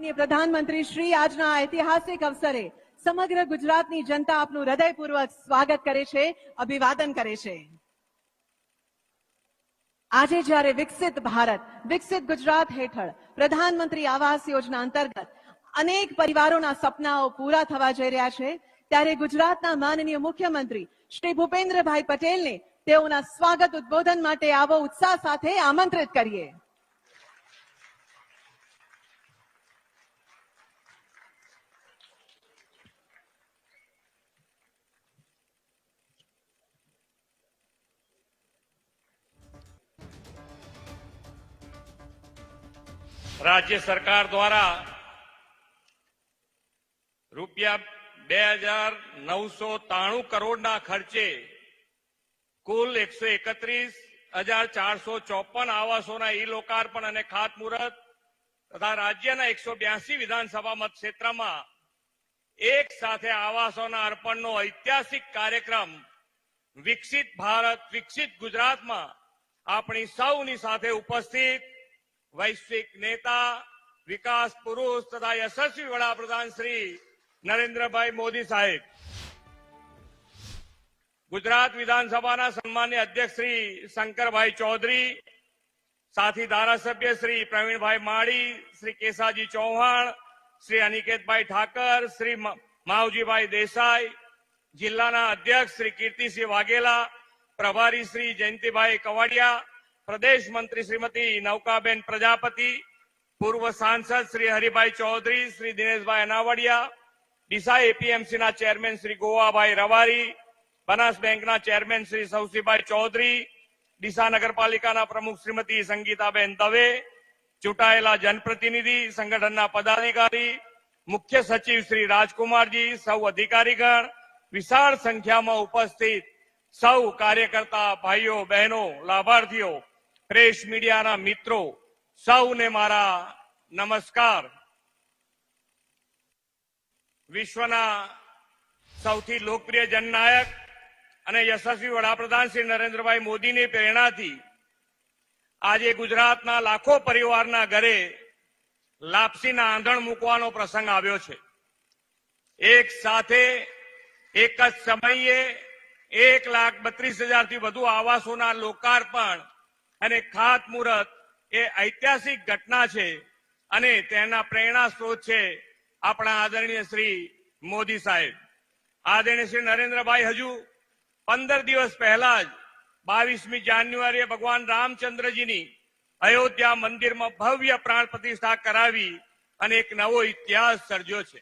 માનनीय प्रधानमंत्री श्री આજના ઐતિહાસિક અવસરે સમગ્ર ગુજરાતની જનતા આપનું હૃદયપૂર્વક સ્વાગત કરે છે, અભિવાદન કરે છે। આજે જ્યારે વિકસિત ભારત વિકસિત ગુજરાત હેઠળ પ્રધાનમંત્રી આવાસ યોજના અંતર્ગત અનેક પરિવારોના સપનાઓ પૂરા થવા જઈ રહ્યા છે, ત્યારે ગુજરાતના માનનીય મુખ્યમંત્રી શ્રી ભૂપેન્દ્રભાઈ પટેલને તેઓના સ્વાગત ઉદ્બોધન માટે આવો ઉત્સાહ સાથે આમંત્રિત કરીએ। राज्य सरकार द्वारा રૂપિયા 2,993 કરોડના ખર્ચે કુલ 131,454 આવાસોના ઈ લોકાર્પણ અને ખાતમુહૂર્ત તથા રાજ્યના 182 વિધાનસભા મતક્ષેત્રમાં એક સાથે આવાસોના અર્પણનો ઐતિહાસિક કાર્યક્રમ વિકસિત ભારત વિકસિત ગુજરાતમાં આપણી સૌની સાથે ઉપસ્થિત वैश्विक नेता विकास पुरुष तथा यशस्वी वडाप्रधान श्री नरेंद्रभाई मोदी साहेब, गुजरात विधानसभा सम्मान्य अध्यक्ष श्री शंकरभाई चौधरी, साथी धारासभ्य श्री प्रवीणभाई माड़ी, श्री केसाजी चौहान, श्री अनिकेतभाई ठाकर, श्री मावजीभाई देसाई, जिल्लाना अध्यक्ष श्री कीर्तिसिंह वाघेला, प्रभारी श्री जयंतीभाई कवाडिया, प्रदेश मंत्री श्रीमती नौकाबेन प्रजापति, पूर्व सांसद श्री हरिभाई चौधरी, श्री दिनेश भाई अनावड़िया, डीसा एपीएमसी ना चेरमेन श्री गोवाभाई रवारी, बनास बैंक ना चेरमेन श्री सौसीभाई चौधरी, डीसा नगरपालिका ना प्रमुख श्रीमती संगीताबेन दवे, चूंटायेला जनप्रतिनिधि संगठन पदाधिकारी, मुख्य सचिव श्री राजकुमार जी, सौ अधिकारीगण, विशाल संख्या में उपस्थित सौ कार्यकर्ता भाईओ बहनों लाभार्थियों, प्रेस मीडिया ना मित्रों, सौने मारा नमस्कार। विश्वना सौथी लोकप्रिय जननायक अने यशस्वी वडाप्रधान श्री नरेंद्रभाई मोदी ने प्रेरणा थी आजे गुजरातना लाखों परिवारना घरे लापसीना आंधण मूकवानो प्रसंग आव्यो छे। एक साथे एक ज समये 1,32,000 थी वधु आवासोना लोकार्पण અને ખાતમુહૂર્ત એ ઐતિહાસિક ઘટના છે અને તેના પ્રેરણા સ્ત્રોત છે આપણા આદરણીય શ્રી મોદી સાહેબ। આદરણીય શ્રી નરેન્દ્રભાઈ હજુ 15 દિવસ પહેલા જ 22મી જાન્યુઆરીએ ભગવાન રામચંદ્રજીની અયોધ્યા મંદિરમાં ભવ્ય પ્રાણ પ્રતિષ્ઠા કરાવી અને એક નવો ઇતિહાસ સર્જ્યો છે।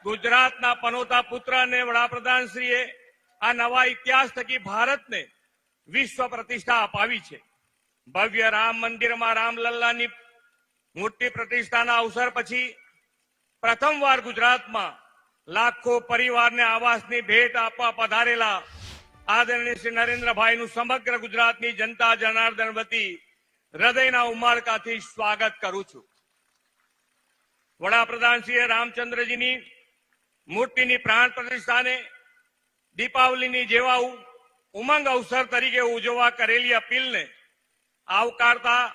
ગુજરાતના પનોતા પુત્ર અને વડાપ્રધાનશ્રીએ આ નવા ઇતિહાસ થકી ભારતને વિશ્વ પ્રતિષ્ઠા અપાવી છે। ભવ્ય રામ મંદિરમાં રામલલ્લાની મૂર્તિ પ્રતિષ્ઠાના અવસર પછી પ્રથમવાર ગુજરાતમાં લાખો પરિવારને આવાસની ભેટ આપવા પધારેલા આદરણીય શ્રી નરેન્દ્રભાઈનું સમગ્ર ગુજરાતની જનતા જનાર્દન વતી હૃદયના ઉમળકાથી સ્વાગત કરું છું। વડાપ્રધાનશ્રીએ રામચંદ્રજીની મૂર્તિની પ્રાણ પ્રતિષ્ઠાને दीपावली जेवा उमंग अवसर तरीके उजवा करेली अपील ने आवकारता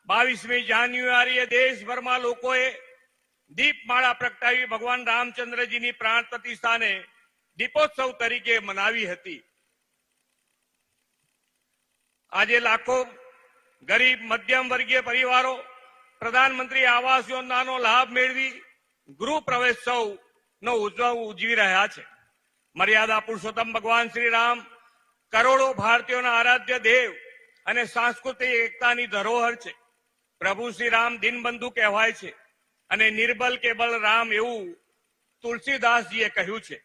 22મી જાન્યુઆરીએ देशभर में लोकोए दीपमाळा प्रगटावी भगवान रामचंद्रजी की प्राण प्रतिष्ठा ने दीपोत्सव तरीके मनावी हती। आज लाखों गरीब मध्यम वर्गीय परिवारों प्रधानमंत्री आवास योजना लाभ मेळवी गृह प्रवेशोत्सव नो उजवी रह्या छे। मर्यादा पुरुषोत्तम भगवान श्री राम करोड़ों भारतीयों आराध्य देव અને सांस्कृतिक एकताની ધરોહર છે। प्रभु श्री राम दीनबंधु कहेवाय छे અને निर्बल केबल राम એવું तुलसीदासजीए કહ્યું છે।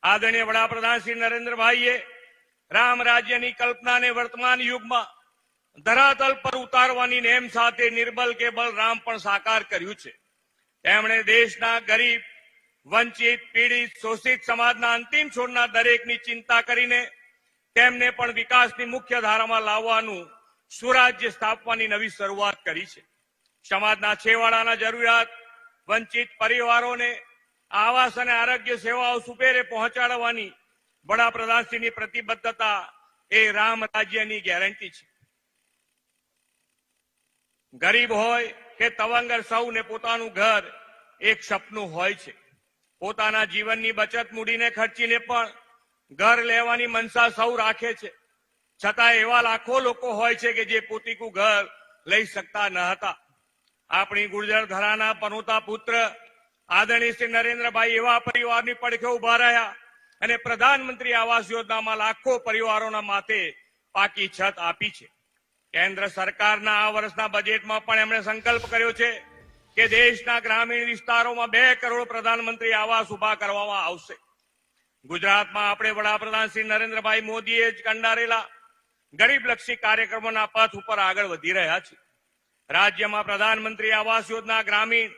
आदरणीय वडाप्रधान श्री नरेंद्रभाईए राम राज्यની કલ્પનાને વર્તમાન યુગમાં ધરાતલ પર ઉતારવાની નેમ સાથે निर्बल केबल राम પણ સાકાર કર્યું છે। તેમણે દેશના ગરીબ वंचित पीड़ित शोषित समाजना अंतिम छोड़ना दरेकनी चिंता करीने तेमने पण विकासनी मुख्य धारामां लाववानुं सुराज्य स्थापवानी नवी शरूआत करी छे। समाजना छेवाड़ाना जरूरियात वंचित परिवारोने आवास अने आरोग्य सेवाओ सुपेरे पहोंचाडवानी वडाप्रधानश्रीनी प्रतिबद्धता ए राम राज्यनी गेरंटी छे। ગરીબ હોય કે તવંગર સૌને પોતાનું ઘર એક સપનું હોય છે. પોતાના જીવનની બચત મૂડીને ખર્ચીને પણ ઘર લેવાની મનસા સૌ રાખે છે. છતાં એવા લાખો લોકો હોય છે કે જે પોતીકું ઘર લઈ શકતા ન હતા. આપણી ગુર્જર ઘરાના પનોતા પુત્ર આદરણીય શ્રી નરેન્દ્રભાઈ એવા પરિવારની પડખે ઉભા રહ્યા અને પ્રધાનમંત્રી આવાસ યોજનામાં લાખો પરિવારોના માથે પાકી છત આપી છે. કેન્દ્ર સરકારના આ વર્ષના બજેટમાં પણ એમણે સંકલ્પ કર્યો છે કે દેશના ગ્રામીણ વિસ્તારોમાં 2 કરોડ પ્રધાનમંત્રી આવાસ ઉભા કરવામાં આવશે. ગુજરાતમાં આપણે વડાપ્રધાન શ્રી નરેન્દ્રભાઈ મોદીએ જ કંડારેલા ગરીબલક્ષી કાર્યક્રમોના પથ ઉપર આગળ વધી રહ્યા છે. રાજ્યમાં પ્રધાનમંત્રી આવાસ યોજના ગ્રામીણ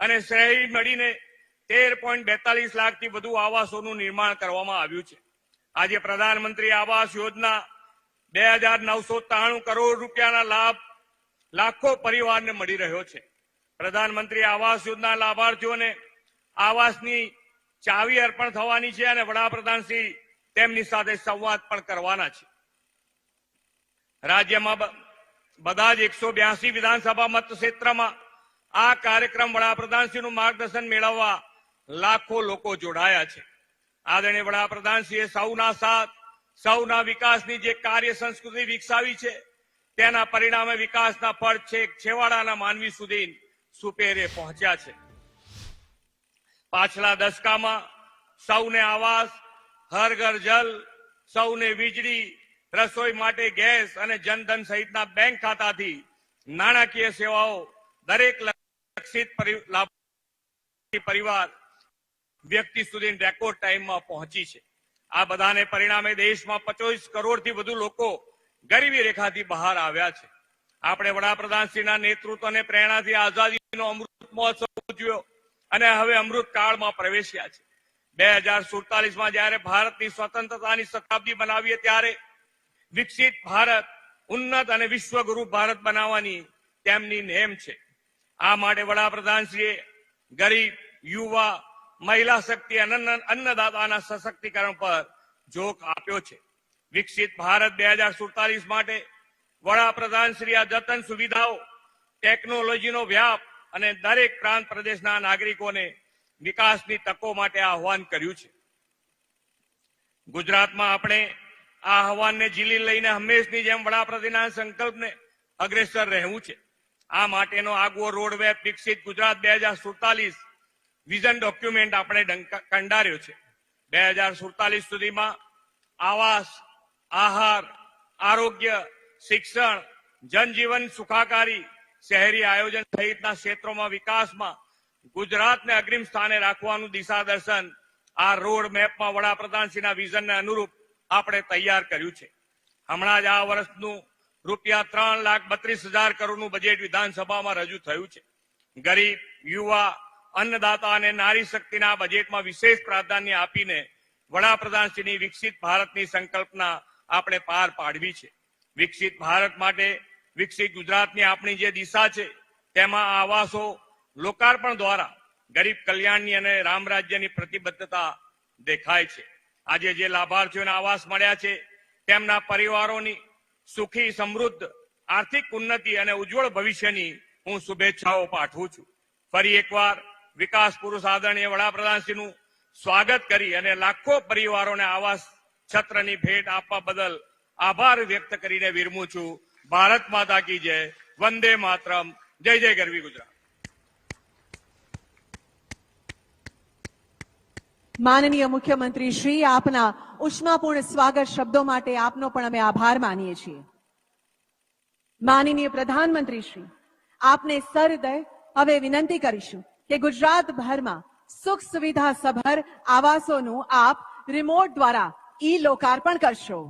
અને શહેરી મળીને 13.42 લાખથી વધુ આવાસોનું નિર્માણ કરવામાં આવ્યું છે. આજે પ્રધાનમંત્રી આવાસ યોજના 2,993 કરોડ રૂપિયાના લાભ લાખો પરિવારને મળી રહ્યો છે. પ્રધાનમંત્રી આવાસ યોજના લાભાર્થીઓને આવાસની ચાવી અર્પણ થવાની છે અને વડાપ્રધાન શ્રી તેમની સાથે સંવાદ પણ કરવાના છે. રાજ્યમાં બધા જ 182 વિધાનસભા મતક્ષેત્રમાં આ કાર્યક્રમ વડાપ્રધાનશ્રીનું માર્ગદર્શન મેળવવા લાખો લોકો જોડાયા છે. આદરણીય વડાપ્રધાનશ્રીએ સૌના સાથ સૌના વિકાસની જે કાર્ય સંસ્કૃતિ વિકસાવી છે તેના પરિણામે વિકાસના ફળ છેક છેવાડાના માનવી સુધી સુપેરે પહોંચ્યા છે. પાછલા દશકામાં સૌને આવાસ, હર ઘર જલ, સૌને વીજળી, રસોઈ માટે ગેસ અને જનધન સહિતના બેંક ખાતાથી નાણાકીય સેવાઓ દરેક લક્ષિત પરિવાર વ્યક્તિ સુધી રેકોર્ડ ટાઈમમાં પહોંચી છે. આ બધાને પરિણામે દેશમાં 25 કરોડથી વધુ લોકો ગરીબી રેખાથી બહાર આવ્યા છે. આપણે વડાપ્રધાનશ્રીના નેતૃત્વ અને પ્રેરણાથી આઝાદીનો અમૃત મહોત્સવ ઉજવ્યો અને હવે અમૃત કાળમાં પ્રવેશ્યા છે. 2047માં જ્યારે ભારતની સ્વતંત્રતાની શતાબ્દી બનાવીએ ત્યારે વિકસિત ભારત, ઉન્નત અને વિશ્વગુરુ ભારત બનાવવાની તેમની નેમ છે. આ માટે વડાપ્રધાનશ્રીએ ગરીબ, યુવા, મહિલા શક્તિ અને અન્નદાતાના સશક્તિકરણ પર જોર આપ્યો છે. વિકસિત ભારત 2047 માટે વડાપ્રધાનશ્રી આ જતન સુવિધાઓ, ટેકનોલોજીનો વ્યાપ અને દરેક પ્રાંત પ્રદેશના નાગરિકોને વિકાસની તકો માટે આહવાન કર્યું છે. ગુજરાતમાં આપણે આ આહવાનને ઝીલી લઈને હંમેશની જેમ વડાપ્રધાનના સંકલ્પને અગ્રેસર રહેવું છે. આ માટેનો આગવો રોડમેપ વિકસિત ગુજરાત 2047 વિઝન ડોક્યુમેન્ટ આપણે કંડાર્યો છે. 2047 સુધીમાં આવાસ, આહાર, આરોગ્ય, શિક્ષણ, જનજીવન સુખાકારી, શહેરી આયોજન સહિતના ક્ષેત્રોમાં વિકાસમાં ગુજરાતને અગ્રીમ સ્થાને રાખવાનું દિશા દર્શન આ રોડ મેપમાં વડાપ્રધાનશ્રીના વિઝનને અનુરૂપ આપણે તૈયાર કર્યું છે. હમણાં જ આ વર્ષનું રૂપિયા 3,32,000 કરોડનું બજેટ વિધાનસભામાં રજૂ થયું છે. ગરીબ, યુવા, અન્નદાતા અને નારી શક્તિના બજેટમાં વિશેષ પ્રાધાન્ય આપીને વડાપ્રધાનશ્રીની વિકસિત ભારતની સંકલ્પના આપણે પાર પાડવી છે. વિકસિત ભારત માટે વિકસિત ગુજરાતની આપણી જે દિશા છે તેમાં આવાસો લોકાર્પણ દ્વારા ગરીબ કલ્યાણની અને રામ રાજ્યની પ્રતિબદ્ધતા દેખાય છે. આજે જે લાભાર્થીઓને આવાસ મળ્યા છે તેમના પરિવારોની સુખી, સમૃદ્ધ આર્થિક ઉન્નતિ અને ઉજ્જવળ ભવિષ્યની હું શુભેચ્છાઓ પાઠવું છું. ફરી એકવાર વિકાસ પુરુષ આદરણીય વડાપ્રધાનશ્રીનું સ્વાગત કરી અને લાખો પરિવારોને આવાસ છત્રની ભેટ આપવા બદલ આભાર વ્યક્ત કરીને વિરમું છું. ભારત માતા કી જય, વંદે માતરમ, જય જય ગરવી ગુજરાત. માનનીય મુખ્યમંત્રી શ્રી, આપના ઉષ્માપૂર્ણ સ્વાગત શબ્દો માટે આપનો પણ અમે આભાર માનીએ છીએ. માનનીય પ્રધાનમંત્રી શ્રી, આપને સહૃદય હવે વિનંતી કરીશું કે ગુજરાતભરમાં સુખ સુવિધા સભર આવાસોનું આપ રિમોટ દ્વારા લોકાર્પણ કરશો.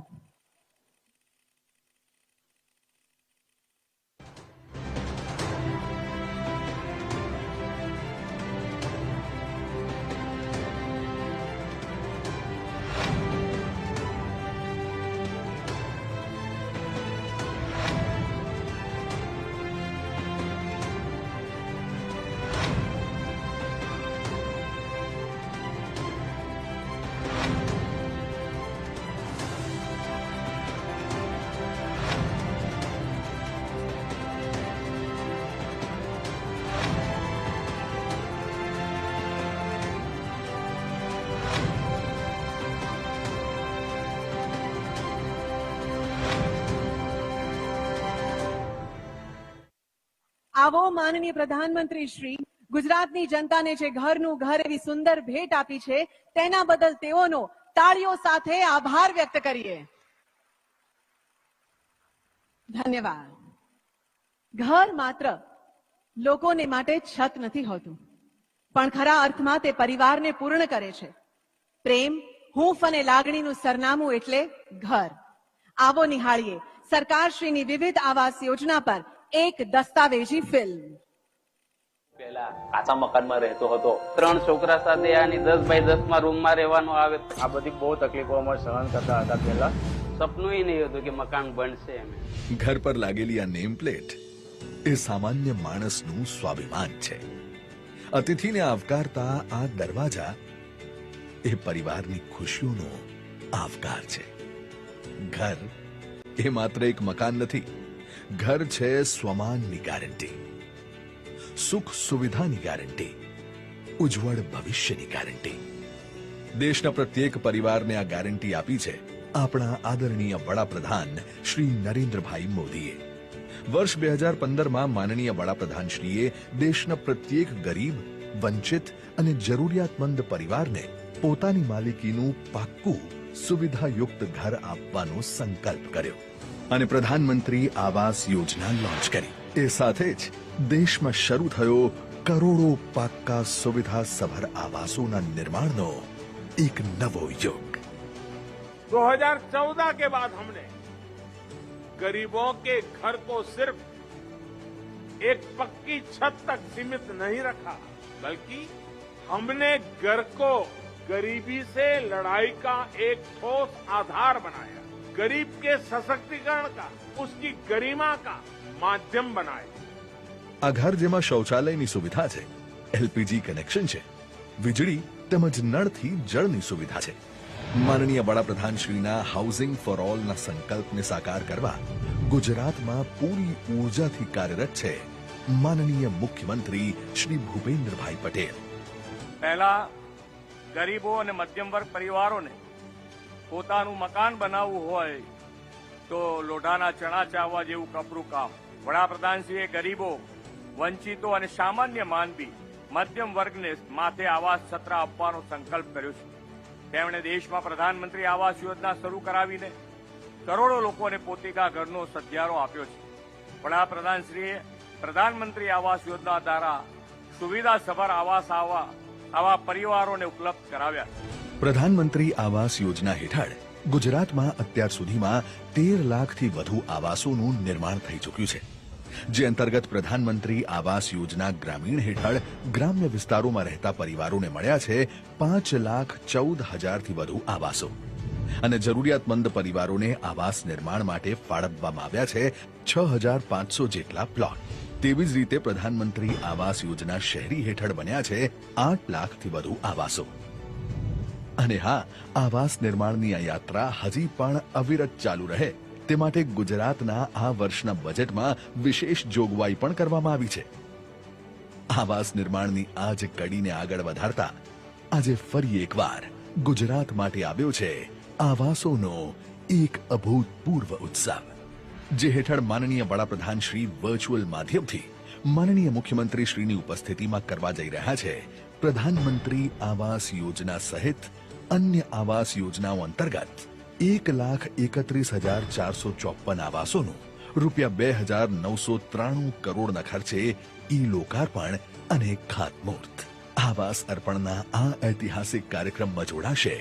આવો માનનીય પ્રધાનમંત્રી શ્રી ગુજરાતની જનતાને જે ઘરનું ઘર એવી સુંદર ભેટ આપી છે તેના બદલ તેઓનો તાળીઓ સાથે આભાર વ્યક્ત કરીએ. ધન્યવાદ. ઘર માત્ર લોકોને માટે છત નથી હોતું, પણ ખરા અર્થમાં તે પરિવારને પૂર્ણ કરે છે. પ્રેમ, હૂંફ અને લાગણીનું સરનામું એટલે ઘર. આવો નિહાળીએ સરકારશ્રીની વિવિધ આવાસ યોજના પર એક દસ્તાવેજી ફિલ્મ. પહેલા કાચા મકાનમાં રહેતો હતો. 3 છોકરા સાથે આની 10 બાય 10 માં રૂમમાં રહેવાનું આવે. આ બધી બહુ તકલીફો અમે સહન કરતા હતા પહેલા. સપનું નહીં હતું કે મકાન બનશે એમ. ઘર પર લાગેલી આ નેમ પ્લેટ એ સામાન્ય માણસનું સ્વાભિમાન છે. અતિથિને આવકારતા આ દરવાજા એ પરિવારની ખુશીઓનો આવકાર છે. ઘર એ માત્ર એક મકાન નથી, ઘર છે સ્વમાનની ગેરંટી, સુખ સુવિધાની ગેરંટી, ઉજ્જવળ ભવિષ્યની ગેરંટી. દેશના પ્રત્યેક પરિવારને આ ગેરંટી આપી છે આપણા આદરણીય વડાપ્રધાન શ્રી નરેન્દ્રભાઈ મોદીએ. વર્ષ 2015માં માનનીય વડાપ્રધાનશ્રીએ દેશના પ્રત્યેક ગરીબ, વંચિત અને જરૂરિયાતમંદ પરિવારને પોતાની માલિકીનું પાક્કું સુવિધાયુક્ત ઘર આપવાનો સંકલ્પ કર્યો અને પ્રધાનમંત્રી આવાસ યોજના લોન્ચ કરી. એ સાથે જ દેશમાં શરૂ થયો કરોડો પાક્કા સુવિધા સભર આવાસોના નિર્માણનો એક નવો યુગ. 2014 के बाद हमने गरीबों के घर को सिर्फ एक पक्की छत तक सीमित नहीं रखा, बल्कि हमने घर को गरीबी से लड़ाई का एक ठोस आधार बनाया, गरीब के सशक्तिकरण का, उसकी गरिमा का माध्यम बनाया. આ ઘર જેમાં શૌચાલયની સુવિધા છે, એલપીજી કનેક્શન છે, વીજળી તેમજ નળથી જળની સુવિધા છે. માનનીય વડાપ્રધાનશ્રીના હાઉસિંગ ફોર ઓલના સંકલ્પને સાકાર કરવા ગુજરાતમાં પૂરી ઉર્જાથી કાર્યરત છે માનનીય મુખ્યમંત્રી શ્રી ભૂપેન્દ્રભાઈ પટેલ. પહેલા ગરીબો અને મધ્યમ વર્ગ પરિવારોને પોતાનું મકાન બનાવવું હોય તો લોઢાના ચણા ચાવવા જેવું કપરું કામ. વડાપ્રધાનશ્રીએ ગરીબો, વંચિતો અને સામાન્ય માનવી મધ્યમ વર્ગને માથે આવાસ છત્ર આપવાનો સંકલ્પ કર્યો છે. તેમણે દેશમાં પ્રધાનમંત્રી આવાસ યોજના શરૂ કરાવીને કરોડો લોકોને પોતિકા ઘરનો સધિયારો આપ્યો છે. વડાપ્રધાનશ્રીએ પ્રધાનમંત્રી આવાસ યોજના દ્વારા સુવિધાસભર આવાસ આવા પરિવારોને ઉપલબ્ધ કરાવ્યા. પ્રધાનમંત્રી આવાસ યોજના હેઠળ ગુજરાતમાં અત્યાર સુધીમાં 13 લાખથી વધુ આવાસોનું નિર્માણ થઈ ચૂક્યું છે, જે અંતર્ગત પ્રધાનમંત્રી આવાસ યોજના ગ્રામીણ હેઠળ ગ્રામ્ય વિસ્તારોમાં રહેતા પરિવારોને મળ્યા છે 5,14,000થી વધુ આવાસો અને જરૂરિયાતમંદ પરિવારોને આવાસ નિર્માણ માટે ફાળવવામાં આવ્યા છે 6,500 જેટલા પ્લોટ. તેવી જ રીતે પ્રધાનમંત્રી આવાસ યોજના શહેરી હેઠળ બન્યા છે 8 લાખથી વધુ આવાસો. અને હા, આવાસ નિર્માણની આ યાત્રા હજી પણ અવિરત ચાલુ રહે તે માટે ગુજરાતના આ વર્ષના બજેટમાં વિશેષ જોગવાઈ પણ કરવામાં આવી છે. આવાસ નિર્માણની આ જ કડીને આગળ વધારતા આજે ફરી એકવાર ગુજરાત માટે આવ્યો છે આવાસોનો એક અભૂતપૂર્વ ઉત્સવ, જે હેઠળ માનનીય વડાપ્રધાન શ્રી વર્ચ્યુઅલ માધ્યમથી માનનીય મુખ્યમંત્રી શ્રીની ઉપસ્થિતિમાં કરવા જઈ રહ્યા છે પ્રધાનમંત્રી આવાસ યોજના સહિત અન્ય આવાસ યોજનાઓ અંતર્ગત 1,31,454 આવાસોનું ₹2,993 કરોડના ખર્ચે ઈ લોકાર્પણ અને ખાતમુહૂર્ત. આવાસ અર્પણના આ ઐતિહાસિક કાર્યક્રમમાં જોડાશે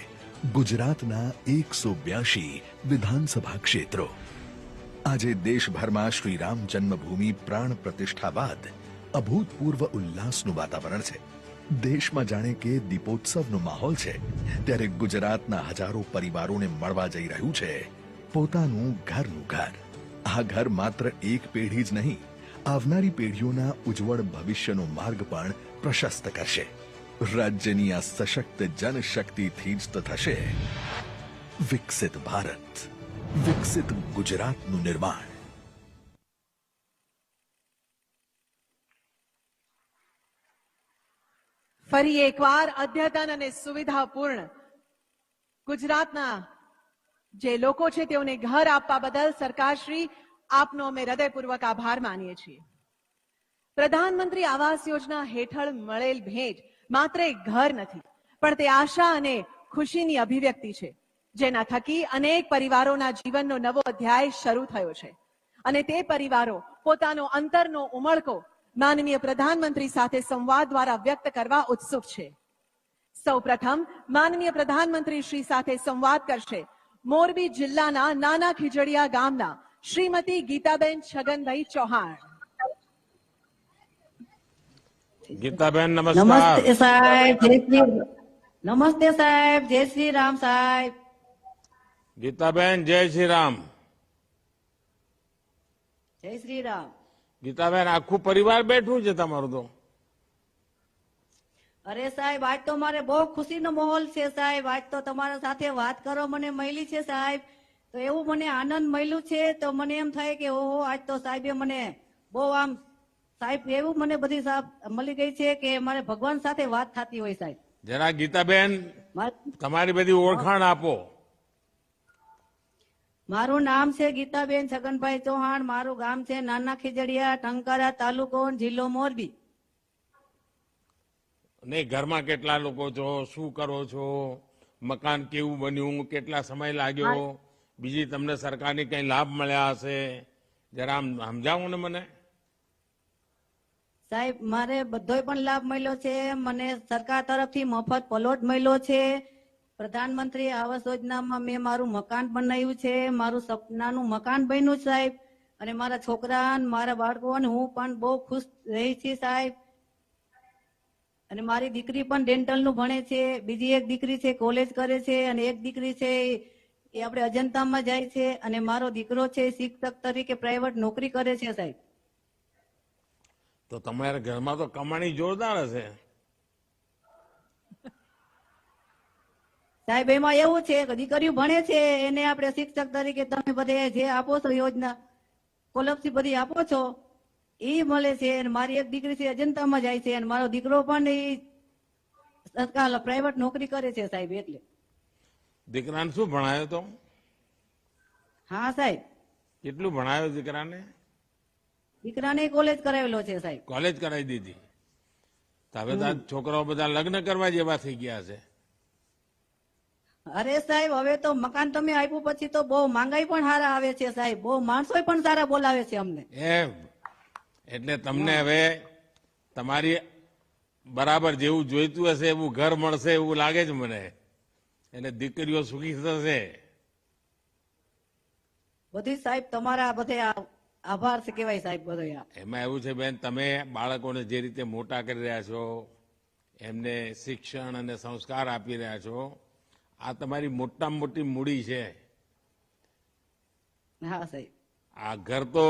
ગુજરાતના 182 વિધાનસભા ક્ષેત્રો. આજે દેશભરમાં શ્રી રામ જન્મભૂમિ પ્રાણ પ્રતિષ્ઠા બાદ અભૂતપૂર્વ ઉલ્લાસનું વાતાવરણ છે. દેશમાં જાણે કે દીપોત્સવનો માહોલ છે, ત્યારે ગુજરાતના હજારો પરિવારોને મળવા જઈ રહ્યું છે પોતાનું ઘરનું ઘર. આ ઘર માત્ર એક પેઢી જ નહીં, આવનારી પેઢીઓના ઉજ્જવળ ભવિષ્યનો માર્ગ પણ પ્રશસ્ત કરશે. રાજ્યની આ સશક્ત જનશક્તિથી જ તો થશે વિકસિત ભારત, વિકસિત ગુજરાતનું નિર્માણ. ફરી એકવાર અદ્યતન અને સુવિધાપૂર્ણ ગુજરાતના જે લોકો છે તેઓને ઘર આપવા બદલ સરકારશ્રી આપનો અમે હૃદયપૂર્વક આભાર માનીએ છીએ. પ્રધાનમંત્રી આવાસ યોજના હેઠળ મળેલ ભેટ માત્ર એક ઘર નથી, પણ તે આશા અને ખુશીની અભિવ્યક્તિ છે, જેના થકી અનેક પરિવારોના જીવનનો નવો અધ્યાય શરૂ થયો છે. અને તે પરિવારો પોતાનો અંતરનો ઉમળકો માનનીય પ્રધાનમંત્રી સાથે સંવાદ દ્વારા વ્યક્ત કરવા ઉત્સુક છે. સૌપ્રથમ માનનીય પ્રધાનમંત્રી શ્રી સાથે સંવાદ કરશે મોરબી જિલ્લાના નાના ખીજડીયા ગામના શ્રીમતી ગીતાબેન છગનભાઈ ચૌહાણ. ગીતાબેન નમસ્તે નમસ્કાર. સાહેબ, નમસ્તે સાહેબ, જય શ્રી રામ સાહેબ. ગીતાબેન જય શ્રી રામ. જય શ્રી રામ. ગીતાબેન આખું પરિવાર બેઠું છે તમારું તો. અરે સાહેબ, આજ તો મારે બહુ ખુશીનો માહોલ છે સાહેબ. આજ તો તમારા સાથે વાત કરો મને મળી છે સાહેબ, તો એવું મને આનંદ મળ્યું છે, તો મને એમ થાય કે ઓહો, આજ તો સાહેબે મને બહુ આમ સાહેબ એવું મને બધી સાહેબ મળી ગઈ છે કે મારે ભગવાન સાથે વાત થતી હોય સાહેબ. જરા ગીતાબેન તમારી બધી ઓળખાણ આપો. મારું નામ છે ગીતાબેન છગનભાઈ ચૌહાણ, મારું ગામ છે નાના ખીજડીયા, ટંકારા તાલુકો, જિલ્લો મોરબી. ને ઘરમાં કેટલા લોકો છો, શું કરો છો, મકાન કેવું બન્યું, કેટલા સમય લાગ્યો, બીજી તમને સરકારની કઈ લાભ મળ્યા હશે, જરા આમ સમજાવો ને મને. સાહેબ મારે બધોય પણ લાભ મળ્યો છે. મને સરકાર તરફથી મફત પ્લોટ મળ્યો છે. પ્રધાનમંત્રી આવાસ યોજનામાં મેં મારું મકાન બનાવ્યું છે. મારું સપનાનું મકાન બન્યું છે સાહેબ. અને મારા છોકરા મારા બાળકો અને હું પણ બહુ ખુશ રહી છું સાહેબ. અને મારી દીકરી પણ ડેન્ટલ નું ભણે છે. બીજી એક દીકરી છે કોલેજ કરે છે, અને એક દીકરી છે એ આપણે અજંતામાં જાય છે, અને મારો દીકરો છે શિક્ષક તરીકે પ્રાઇવેટ નોકરી કરે છે સાહેબ. તો તમારા ઘરમાં તો કમાણી જોરદાર હશે. સાહેબ એમાં એવું છે કે દીકરીઓ ભણે છે, એને આપણે શિક્ષક તરીકે તમે બધે જે આપો છો યોજના સ્કોલરશીપ બધી આપો છો એ મળે છે. અને મારી એક દીકરી છે અજંતામાં જાય છે, અને મારો દીકરો પણ એ સરકાર પ્રાઇવેટ નોકરી કરે છે સાહેબ. એટલે દીકરાને શું ભણાયો તો? હા સાહેબ, કેટલું ભણાયો દીકરાને? દીકરાને કોલેજ કરાવેલો છે સાહેબ. કોલેજ કરાવી દીધી. તો હવે તો આ છોકરાઓ બધા લગ્ન કરવા જેવા થઈ ગયા છે. અરે સાહેબ હવે તો મકાન તમે આપ્યું પછી તો બહુ માંગાઈ પણ સારા આવે છે સાહેબ. બહુ માણસો પણ સારા બોલાવે છે અમને. એમ એટલે તમને હવે તમારી બરાબર જેવું જોઈતું હશે એવું ઘર મળશે એવું લાગે છે મને. એટલે દીકરીઓ સુખી થશે. બધી સાહેબ તમારા બધે આભાર છે કેવાય સાહેબ બધો. એમાં એવું છે બેન, તમે બાળકોને જે રીતે મોટા કરી રહ્યા છો, એમને શિક્ષણ અને સંસ્કાર આપી રહ્યા છો, આ તમારી મોટામાં મોટી મૂડી છે. હા સાહેબ. આ ઘર તો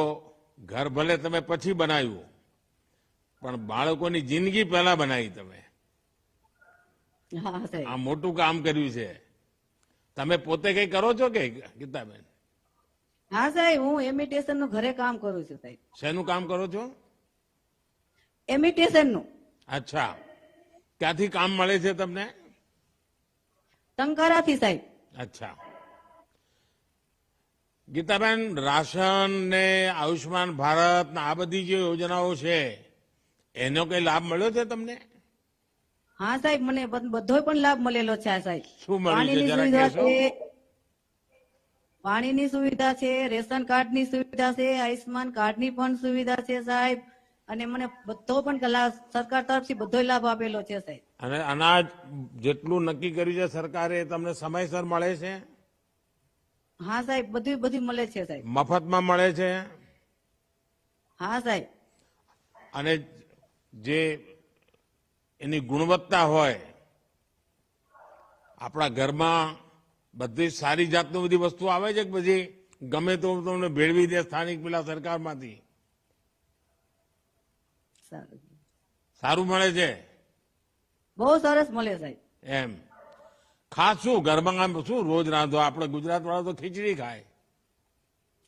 ઘર ભલે તમે પછી બનાવ્યું, પણ બાળકોની જિંદગી પહેલા બનાવી તમે. હા સાહેબ. આ મોટું કામ કર્યું છે. તમે પોતે કઈ કરો છો કે ગીતાબેન? હા સાહેબ, હું એમિટેશન નું ઘરે કામ કરું છું સાહેબ. શેનું કામ કરો છો? એમિટેશન નું. અચ્છા, ક્યાંથી કામ મળે છે તમને? ટંકારાથી સાહેબ. અચ્છા. ગીતાબેન, રાશન ને આયુષ્માન ભારત ને આ બધી જે યોજનાઓ છે એનો કઈ લાભ મળ્યો છે તમને? હા સાહેબ, મને બધો પણ લાભ મળેલો છે આ સાહેબ. શું મળ્યું છે પાણીની જરા સુવિધા કહેશો? છે, પાણીની સુવિધા છે, રેશન કાર્ડની સુવિધા છે, આયુષ્માન કાર્ડની પણ સુવિધા છે સાહેબ. અને મને બધો પણ સરકાર તરફથી બધો લાભ આપેલો છે સાહેબ. અને અનાજ જેટલું નક્કી કર્યું છે સરકારે એ તમને સમયસર મળે છે? હા સાહેબ, બધી મળે છે સાહેબ. મફતમાં મળે છે? હા સાહેબ. અને જે એની ગુણવત્તા હોય, આપણા ઘરમાં બધી સારી જાતની બધી વસ્તુ આવે છે કે પછી ગમે તો તમને ભેળવી દે સ્થાનિક પેલા સરકારમાંથી? સારું. સારું મળે છે બહુ સરસ મળે સાહેબ. એમ. ખાસ શું ઘરમાં આમ શું રોજ રાંધો? આપણે ગુજરાત વાળા તો ખીચડી ખાય.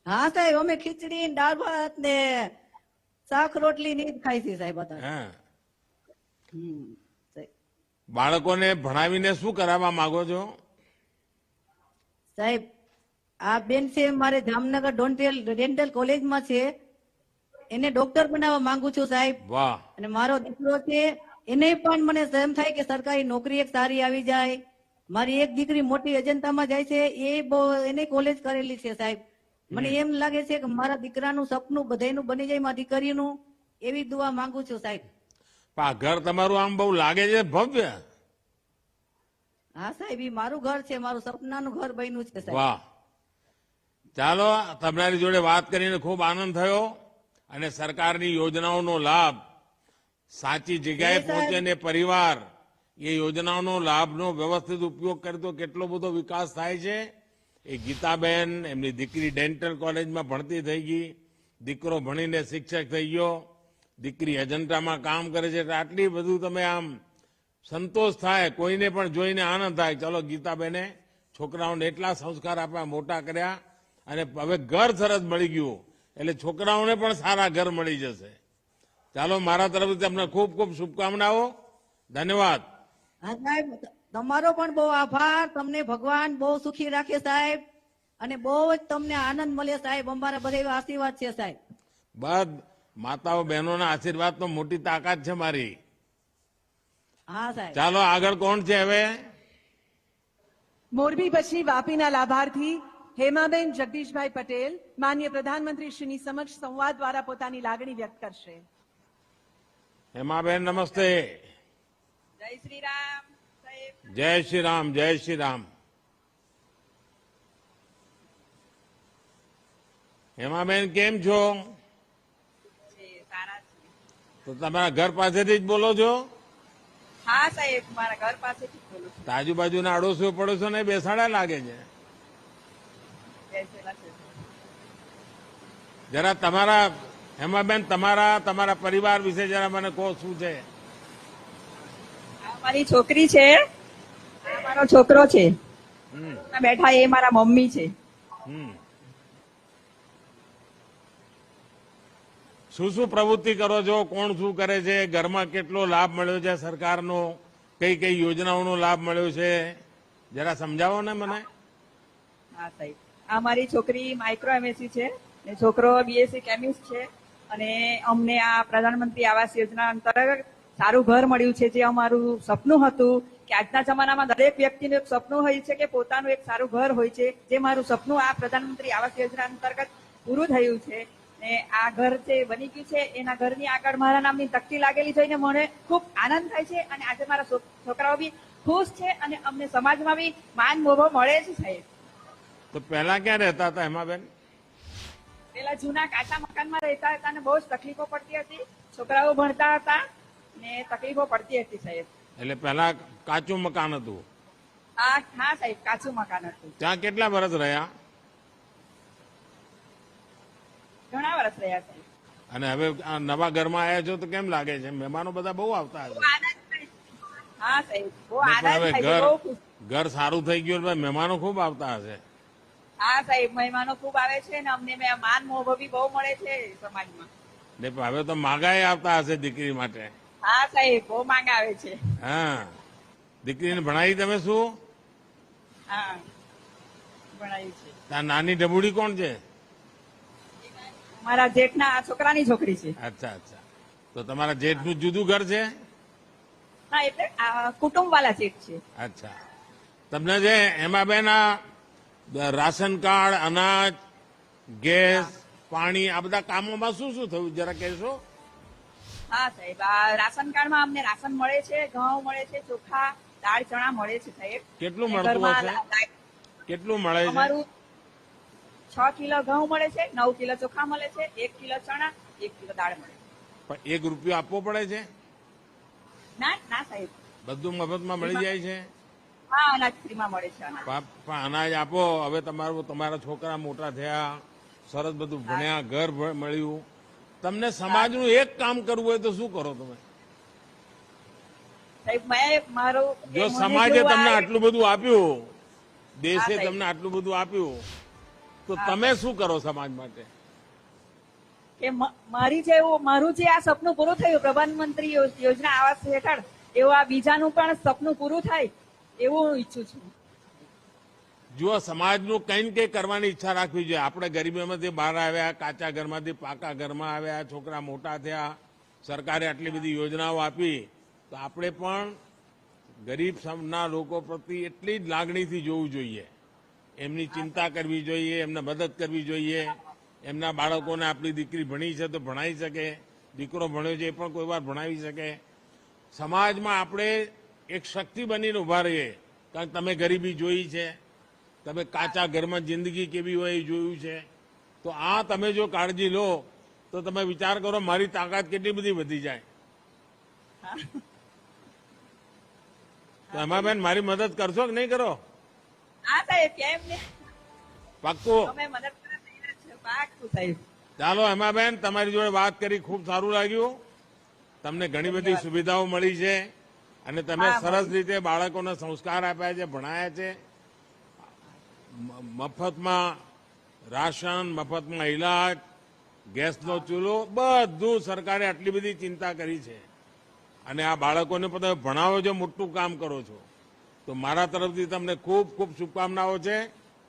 હા સાહેબ, અમે ખીચડી ને દાળ ભાત ને શાક રોટલી ની જ ખાઈ છે સાહેબ અત્યારે. હા. સાહેબ. બાળકોને ભણાવીને શું કરાવવા માંગો છો? સાહેબ આ બેન છે મારે જામનગર ડેન્ટલ કોલેજમાં છે. એને ડોક્ટર બનાવવા માંગુ છું સાહેબ. વાહ. અને મારો દીકરો છે એને પણ મને એમ થાય કે સરકારી નોકરી એક સારી આવી જાય. મારી એક દીકરી મોટી અજંતામાં જાય છે, એ બહુ એને કોલેજ કરેલી છે સાહેબ. મને એમ લાગે છે કે મારા દીકરાનું સપનું બધાયનું બની જાય, મારી દીકરીનું, એવી દુઆ માંગુ છું સાહેબ. પણ આ ઘર તમારું આમ બહુ લાગે છે ભવ્ય. હા સાહેબ, ઈ મારું ઘર છે, મારું સપનાનું ઘર બન્યું છે સાહેબ. વાહ. ચાલો, તમારી જોડે વાત કરીને ખૂબ આનંદ થયો અને સરકારની યોજનાઓનો લાભ સાચી જગ્યાએ એ સાહેબ. પહોંચે ને પરિવાર એ યોજનાઓનો લાભનો વ્યવસ્થિત ઉપયોગ કરે તો કેટલો બધો વિકાસ થાય છે. એ ગીતાબેન એમની દીકરી ડેન્ટલ કોલેજમાં ભણતી થઈ ગઈ, દીકરો ભણીને શિક્ષક થઈ ગયો, દીકરી અજંતામાં કામ કરે છે. એટલે આટલી બધું તમે આમ સંતોષ થાય, કોઈને પણ જોઈને આનંદ થાય. ચલો, ગીતાબેને છોકરાઓને એટલા સંસ્કાર આપ્યા, મોટા કર્યા અને હવે ઘર સરસ મળી ગયું એટલે છોકરાઓને પણ સારા ઘર મળી જશે. ચાલો, મારા તરફથી તમને ખૂબ ખૂબ શુભકામનાઓ. ધન્યવાદ. હા સાહેબ, તમારો પણ બહુ આભાર. તમને ભગવાન બહુ સુખી રાખે સાહેબ, અને બહુ જ તમને આનંદ મળે સાહેબ. અમારા બધા એવા આશીર્વાદ છે સાહેબ. બસ, માતાઓ બહેનોના આશીર્વાદ તો મોટી તાકાત છે મારી. હા સાહેબ. ચાલો, આગળ કોણ છે હવે? મોરબી પછી વાપીના લાભાર્થી હેમાબેન જગદીશભાઈ પટેલ માનનીય પ્રધાનમંત્રી શ્રીની સમક્ષ સંવાદ દ્વારા પોતાની લાગણી વ્યક્ત કરશે. હેમાબેન, નમસ્તે. જય શ્રી રામ સાહેબ. જય શ્રી રામ, જય શ્રી રામ. હેમાબેન, કેમ છો? તો તમારા ઘર પાસેથી જ બોલો છો? હા સાહેબ, મારા ઘર પાસેથી બોલું છું. તો આજુબાજુના અડોશો પડોશો ને બેસાડ્યા લાગે છે. જરા તમારા હેમાબેન, તમારા પરિવાર વિશે જરા મને કહો, શું છે? આ મારી છોકરી છે, આ મારો છોકરો છે, બેઠા એ મારા મમ્મી છે. શું શું પ્રવૃત્તિ કરો છો? કોણ શું કરે છે? ઘરમાં કેટલો લાભ મળ્યો છે સરકારનો? કઈ કઈ યોજનાઓનો લાભ મળ્યો છે? જરા સમજાવો ને મને. હા સાહેબ, આ મારી છોકરી માઇક્રો એમએસસી છે ને છોકરો બીએસસી કેમિસ્ટ છે. અને અમને આ પ્રધાનમંત્રી આવાસ યોજના અંતર્ગત સારું ઘર મળ્યું છે, જે અમારું સપનું હતું કે આજના જમાનામાં દરેક વ્યક્તિનું એક સપનું હોય છે કે પોતાનું એક સારું ઘર હોય છે. જે મારું સપનું આ પ્રધાનમંત્રી આવાસ યોજના અંતર્ગત પૂરું થયું છે. ને આ ઘર જે બની ગયું છે એના ઘરની આગળ મારા નામની તકતી લાગેલી જોઈને મને ખૂબ આનંદ થાય છે. અને આજે મારા છોકરાઓ બી ખુશ છે અને અમને સમાજમાં બી માન મોભો મળે છે સાહેબ. તો પહેલા ક્યાં રહેતા હતા હેમાબેન? પેલા જૂના કાચા મકાનમાં રહેતા હતા અને બહુ જ તકલીફો પડતી હતી. છોકરાઓ ભણતા હતા ને તકલીફો પડતી હતી સાહેબ. એટલે પહેલા કાચું મકાન હતું? હા સાહેબ, કાચું મકાન હતું. ત્યાં કેટલા વર્ષ રહ્યા? ઘણા વર્ષ રહ્યા સાહેબ. અને હવે આ નવા ઘરમાં આવ્યા છો તો કેમ લાગે છે? મહેમાનો બધા બહુ આવતા હશે. બહુ આનંદ થાય. હા સાહેબ, બહુ પણ આનંદ હવે થાય છે, બહુ ખુશ. ઘર સારું થઈ ગયું એટલે મહેમાનો ખૂબ આવતા હશે. હા સાહેબ, મહેમાનો ખૂબ આવે છે ને અમને માન મોભો બી બહુ મળે છે સમાજમાં. ને હવે તો માગાઈ આવતા હશે દીકરી માટે. હા સાહેબ, બહુ માંગ આવે છે. હા, દીકરીને ભણાવી તમે શું? હા, ભણાયું છે. ત્યાં નાની ડબુડી કોણ છે? મારા જેઠના છોકરાની છોકરી છે. અચ્છા અચ્છા. તો તમારા જેઠનું જુદું ઘર છે? હા, એટલે કુટુંબ વાળા જેઠ છે. અચ્છા. તમને જે એમાં બેન આ રાશન કાર્ડ, અનાજ, ગેસ, પાણી આ બધા કામોમાં શું શું થયું જરા કહેશો? હા સાહેબ, આ રાશન કાર્ડમાં અમને રાશન મળે છે, ઘઉં મળે છે, ચોખા, દાળ, ચણા મળે છે સાહેબ. કેટલું અને મળતું ઘરમાં હશે? કેટલું મળે છે? અમારું 6 કિલો ઘઉં મળે છે, 9 કિલો ચોખા મળે છે, 1 કિલો ચણા, 1 કિલો દાળ મળે છે. પણ 1 રૂપિયો આપવો પડે છે? ના સાહેબ, બધું મફતમાં મળી જાય છે? હા, અનાજ ફ્રીમાં મળે છે. પણ અનાજ આપો. હવે તમારા છોકરા મોટા થયા, સરસ બધું ભણ્યા, ઘર મળ્યું. તમને સમાજનું એક કામ કરવું હોય તો શું કરો તમે? સાહેબ, મારું જો મને સમાજે જેવું તમને આ- આટલું બધું આપ્યું, દેશે સાહેબ. તમને આટલું બધું આપ્યું, તો તમે શું કરો સમાજ માટે? કે મારું જે આ સપનું પૂરું થયું પ્રધાનમંત્રી યોજના આવાસ હેઠળ, એવું આ બીજાનું પણ સપનું પૂરું થાય એવું હું ઈચ્છું છું. જુઓ, સમાજનું કંઈ ને કંઈ કરવાની ઈચ્છા રાખવી જોઈએ. આપણે ગરીબીમાંથી બહાર આવ્યા, કાચા ઘરમાંથી પાકા ઘરમાં આવ્યા, છોકરા મોટા થયા, સરકારે આટલી બધી યોજનાઓ આપી, તો આપણે પણ ગરીબના લોકો પ્રત્યે એટલી જ લાગણીથી જોવું જોઈએ. એમની ચિંતા કરવી જોઈએ, એમને મદદ કરવી જોઈએ. એમના બાળકોને આપણી દીકરી ભણી છે તો ભણાવી શકે, દીકરો ભણ્યો છે એ પણ કોઈ વાર ભણાવી શકે. સમાજમાં આપણે એક શક્તિ બનીને ઉભા રહીએ. કારણ કે તમે ગરીબી જોઈ છે, તમે કાચા ઘરમાં જિંદગી કેવી હોય એ જોયું છે. તો આ તમે જો કાળજી લો તો તમે વિચાર કરો મારી તાકાત કેટલી બધી વધી જાય. તો એમાં બેન મારી મદદ કરશો કે નહીં કરો? હા સાહેબ, કેમ ને, પાક્કું. અમે મદદ કરવા તૈયાર છે. પાક્કું સાહેબ. ચાલો એમાં બેન, તમારી જોડે વાત કરી ખૂબ સારું લાગ્યું. તમને ઘણી બધી સુવિધાઓ મળી છે અને તમે સરસ રીતે બાળકોને સંસ્કાર આપ્યા છે, ભણાયા છે. મફતમાં રાશન, મફતમાં ઇલાજ, ગેસનો ચૂલો, બધું સરકારે આટલી બધી ચિંતા કરી છે. અને આ બાળકોને તમે ભણાવો છો, મોટું કામ કરો છો. તો મારા તરફથી તમને ખૂબ ખૂબ શુભકામનાઓ છે.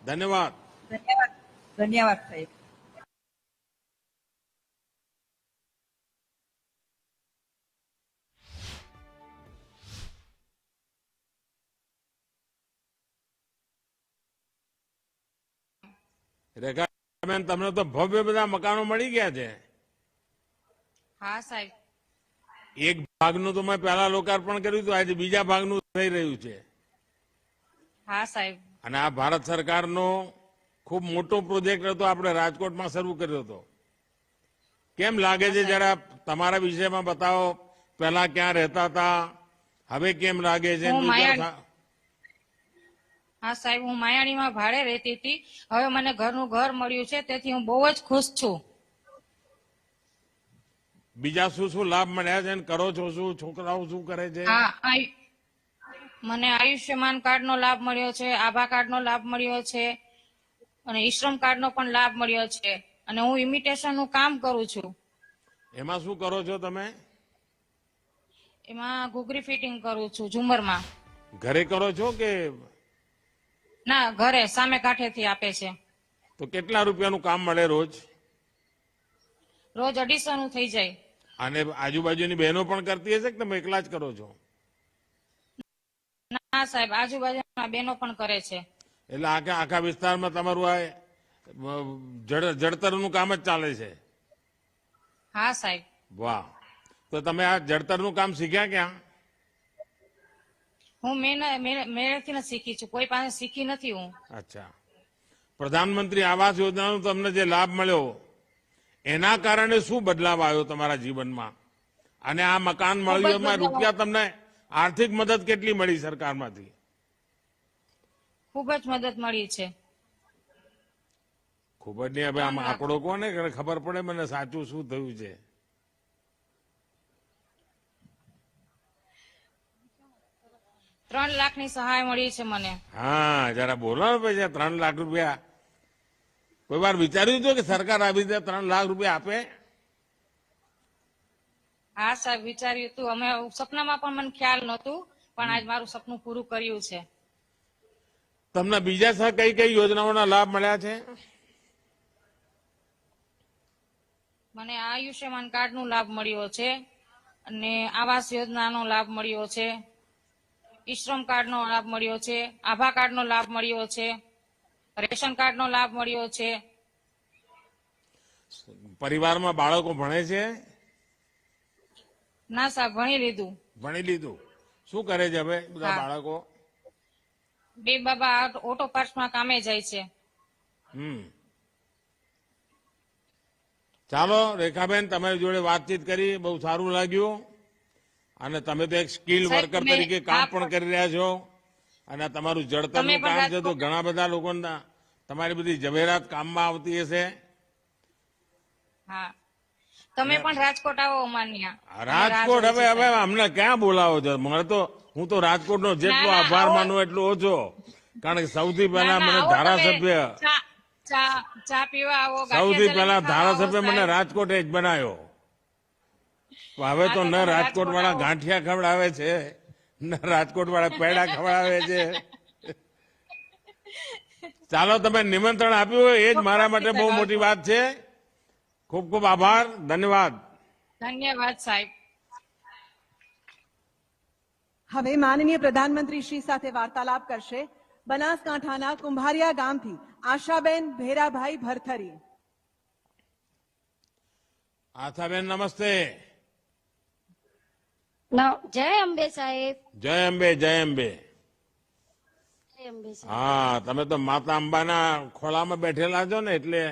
ધન્યવાદ. ધન્યવાદ. ધન્યવાદ સાહેબ. રેખાબેન, તમને તો ભવ્ય બધા મકાનો મળી ગયા છે. હા સાહેબ. એક ભાગનું તો મેં પહેલા લોકાર્પણ કર્યું હતું, આજે બીજા ભાગનું થઈ રહ્યું છે. હા સાહેબ. અને આ ભારત સરકારનો ખૂબ મોટો પ્રોજેક્ટ હતો, આપણે રાજકોટમાં શરૂ કર્યો હતો. કેમ લાગે છે જરા તમારા વિષયમાં બતાવો. પહેલા ક્યાં રહેતા હતા, હવે કેમ લાગે છે? હા સાહેબ, હું માયાણીમાં ભાડે રહેતી હતી. હવે મને ઘરનું ઘર મળ્યું છે, તેથી હું બહુ જ ખુશ છું. બીજા શું શું લાભ મળ્યા છે અને કરો છો શું? છોકરાઓ શું કરે છે? હા, મને આયુષ્યમાન કાર્ડનો લાભ મળ્યો છે, આભા કાર્ડનો લાભ મળ્યો છે અને ઈશ્રમ કાર્ડનો પણ લાભ મળ્યો છે. અને હું ઇમિટેશનનું કામ કરું છું. એમાં શું કરો છો તમે? એમાં ઘૂઘરી ફિટિંગ કરું છું ઝુમરમાં. ઘરે કરો છો કે? ના, ઘરે સામે કાંઠેથી આપે છે. તો કેટલા રૂપિયાનું કામ મળે રોજ? રોજ 250 નું થઈ જાય. અને આજુબાજુની બહેનો પણ કરતી હશે કે તમે એકલા જ કરો છો? ના સાહેબ, આજુબાજુના બહેનો પણ કરે છે. એટલે આખા વિસ્તારમાં તમારું આ જડતરનું કામ જ ચાલે છે? હા સાહેબ. વાહ. તો તમે આ જડતરનું કામ શીખ્યા ક્યાં? હું મેળેથી શીખી છું, કોઈ પાસે શીખી નથી હું. અચ્છા. પ્રધાનમંત્રી આવાસ યોજનાનો તમને જે લાભ મળ્યો એના કારણે શું બદલાવ આવ્યો તમારા જીવનમાં? અને આ મકાન મળ્યું એમાં રૂપિયા તમને આર્થિક મદદ કેટલી મળી સરકારમાંથી? ખૂબ જ મદદ મળી છે. ખૂબ જ નહીં. હવે આમ આંકડો કોને ખબર પડે મને સાચું શું થયું છે? ₹3 લાખની સહાય મળી છે મને. હા, જરા બોલો ને પછી. 3 લાખ રૂપિયા કોઈ વાર વિચાર્યું હતું કે સરકાર આવી રીતે 3 લાખ રૂપિયા આપે? હા સાહેબ, વિચાર્યું હતું. અમે સપનામાં પણ મને ખ્યાલ નહોતું, પણ આજ મારું સપનું પૂરું કર્યું છે. તમને બીજા કઈ કઈ યોજનાઓના લાભ મળ્યા છે? મને આયુષ્યમાન કાર્ડનો લાભ મળ્યો છે અને આવાસ યોજનાનો લાભ મળ્યો છે, ઈશ્રમ કાર્ડનો લાભ મળ્યો છે, આભા કાર્ડનો લાભ મળ્યો છે, રેશન કાર્ડનો લાભ મળ્યો છે. પરિવારમાં બાળકો ભણે છે? ના સાહેબ, ભણી લીધું. ભણી લીધું. શું કરે છે હવે બધા બાળકો? બે બાબા ઓટો પાર્ટ્સમાં કામે જાય છે. ચાલો રેખાબેન, તમારી જોડે વાતચીત કરી બહુ સારું લાગ્યું. અને તમે તો એક સ્કિલ વર્કર તરીકે કામ પણ કરી રહ્યા છો. અને તમારું જડતરનું કામ છે તો ઘણા બધા લોકોના તમારી બધી જવેરાત કામમાં આવતી હશે. હા, તમે પણ રાજકોટ આવો અમાન્યા. રાજકોટ હવે અમને ક્યાં બોલાવો છો? મને તો હું તો રાજકોટનો જેટલો આભાર માનું એટલો ઓછો. કારણ કે સૌથી પહેલા મને ધારાસભ્ય ચા પીવા આવો. સૌથી પહેલા ધારાસભ્ય મને રાજકોટે જ બનાવ્યો. હવે તો ન રાજકોટ વાળા ગાંઠિયા ખવડાવે છે, ન રાજકોટ વાળા પેડા ખવડાવે છે. ચાલો, તમે નિમંત્રણ આપ્યું હોય એ જ મારા માટે બહુ મોટી વાત છે. ખૂબ ખૂબ આભાર, ધન્યવાદ. ધન્યવાદ સાહેબ. હવે માનનીય પ્રધાનમંત્રી શ્રી સાથે વાર્તાલાપ કરશે બનાસકાંઠાના કુંભારિયા ગામથી આશાબેન ભેરાભાઈ ભરથરી. આશાબેન નમસ્તે. જય અંબે સાહેબ. જય અંબે, જય અંબે. જય અંબે સાહેબ. હા, તમે તો માતા અંબાના ખોળામાં બેઠેલા છો ને એટલે.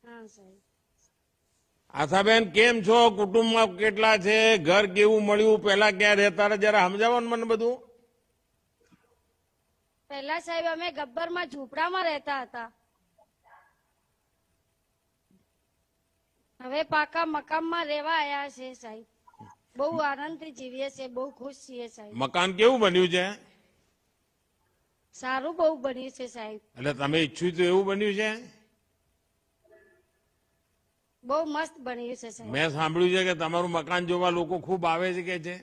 હા સાહેબ. આશાબેન કેમ છો? કુટુંબમાં કેટલા છે? ઘર કેવું મળ્યું? પેલા ક્યાં રહેતા હતા? જરા સમજાવો ને મને બધું. પહેલા સાહેબ અમે ગબ્બરમાં ઝૂંપડામાં રહેતા હતા. હવે પાકા મકાનમાં રહેવા આવ્યા છે સાહેબ. બહુ આનંદથી જીવીએ છીએ, બહુ ખુશ છીએ સાહેબ. મકાન કેવું બન્યું છે? સારું બહુ બન્યું છે સાહેબ. એટલે તમે ઈચ્છ્યું તો એવું બન્યું છે? બહુ મસ્ત બન્યું છે સાહેબ. મેં સાંભળ્યું છે કે તમારું મકાન જોવા લોકો ખૂબ આવે છે કે છે.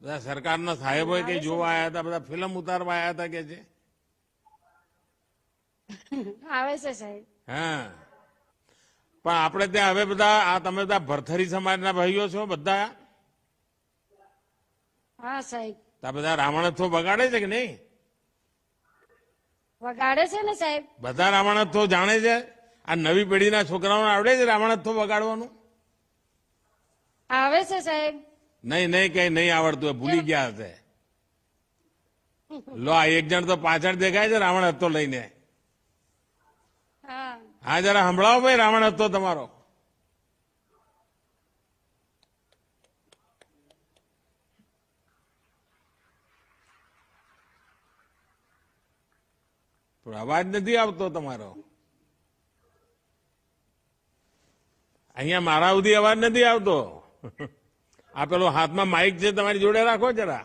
બધા સરકારના સાહેબો કઈ જોવા આવ્યા હતા, બધા ફિલ્મ ઉતારવા આવ્યા હતા કે છે. આવે છે સાહેબ. હા, પણ આપણે ત્યાં હવે બધા આ તમે બધા ભરથરી સમાજના ભાઈઓ છો બધા? હા સાહેબ. આ બધા રાવણોત્સવ બગાડે છે કે નહીં? વગાડે છે ને સાહેબ. બધા રાવણોત્સવ જાણે છે? આ નવી પેઢીના છોકરાઓને આવડે છે રાવણોત્સવ વગાડવાનું? આવે છે સાહેબ. નહીં નહીં, કઈ નહીં આવડતું, ભૂલી ગયા હશે. લો, આ એક જણ તો પાછળ દેખાય છે રાવણોત્સવ લઈને. હા. હા, જરા સંભળાવો ભાઈ રાવણોત્સવ તમારો. પણ અવાજ નથી આવતો તમારો. અહીંયા મારા સુધી અવાજ નથી આવતો. આ પેલો હાથમાં માઇક છે તમારી જોડે રાખો જરા.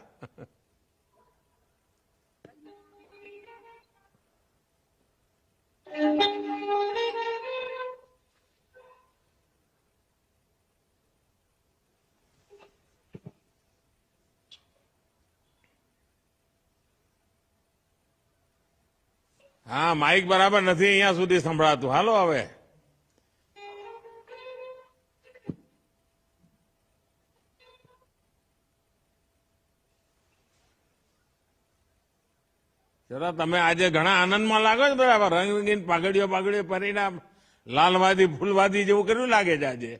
હા, માઇક બરાબર નથી અહીંયા સુધી સંભળાતું. હાલો હવે. ચલો, તમે આજે ઘણા આનંદમાં લાગો છો. બરાબર, રંગીન પાઘડીઓ પરિણામ લાલવાદી ફૂલવાદી જેવું કર્યું લાગે છે આજે.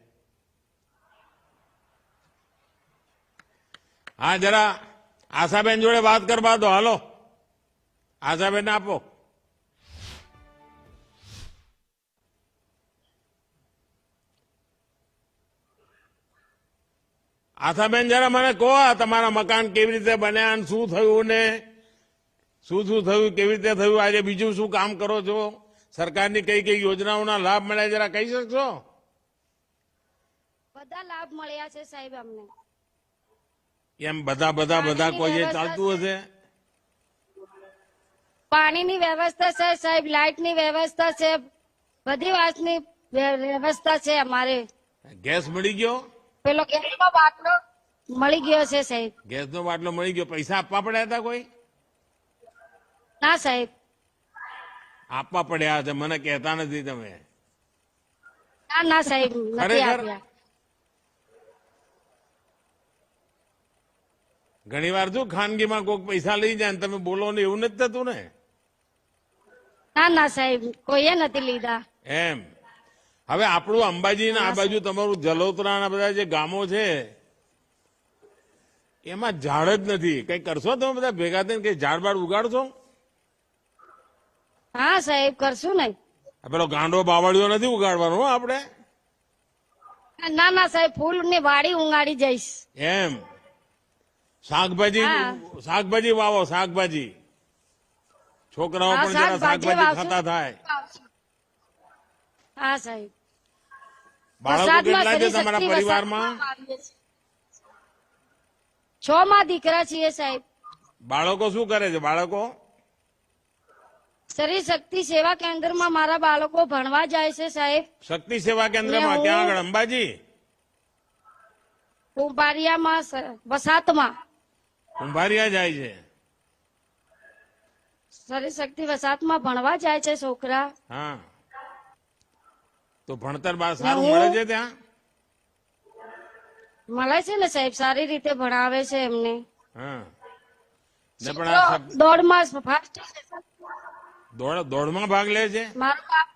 હા, જરા આશાબેન જોડે વાત કરવા દો. હાલો, આશાબેન આપો. આશાબેન જરા મને કહો, તમારા મકાન કેવી રીતે બન્યા અને શું થયું ને શું થયું, કેવી રીતે થયું, આજે બીજું શું કામ કરો છો, સરકારની કઈ કઈ યોજનાઓના લાભ મળ્યા જરા કહી શકશો? બધા લાભ મળ્યા છે સાહેબ અમને. એમ બધા કોઈ એ ચાલતું હશે? પાણીની વ્યવસ્થા છે સાહેબ, લાઇટની વ્યવસ્થા છે, બધી વાતની વ્યવસ્થા છે અમારે. ગેસ મળી ગયો? પેલો ગેસનો બાટલો મળી ગયો છે સાહેબ. ગેસનો બાટલો મળી ગયો. પૈસા આપવા પડ્યા હતા કોઈ? ના સાહેબ. આપવા પડ્યા છે, મને કહેતા નથી તમે. ના સાહેબ, નથી આપ્યા. ઘણી વાર શું ખાનગીમાં કોઈક પૈસા લઈ જાય ને તમે બોલો ને, એવું નથી થતું ને? ના સાહેબ, કોઈએ નથી લીધા. એમ. હવે આપણું અંબાજી ને આ બાજુ તમારું જલોત્રા ના બધા જે ગામો છે એમાં ઝાડ જ નથી. કઈ કરશો તમે બધા ભેગા થઈને કઈ ઝાડ બાડ ઉગાડશો? હા સાહેબ, કરશું ને. પેલો ગાંડો બાવળિયો નથી ઉગાડવાનો આપણે? ના સાહેબ, ફૂલ ની વાડી ઉગાડી જઈશ. એમ. શાકભાજી વાવો, શાકભાજી. છોકરાઓ પણ જરા શાકભાજી ખાતા થાય. હા સાહેબ. બાળકો કેટલા છે તમારા પરિવારમાં? 6 માં દીકરા છીએ સાહેબ. બાળકો શું કરે છે? બાળકો શરીર શક્તિ સેવા કેન્દ્રમાં મારા બાળકો ભણવા જાય છે સાહેબ. શક્તિ સેવા કેન્દ્રમાં ક્યાં આગળ? અંબાજી? કુંભારિયામાં, વસાતમાં. કુંભારિયા જાય છે. સરી શક્તિ વસાહતમાં ભણવા જાય છે છોકરા. હા, તો ભણતર સારું મળે છે ત્યાં? મળે છે ને સાહેબ, સારી રીતે ભણાવે છે એમને. હા, ને પણ આ દોડમાં ફાસ્ટ દોડમાં ભાગ લે છે. મારું બાપ,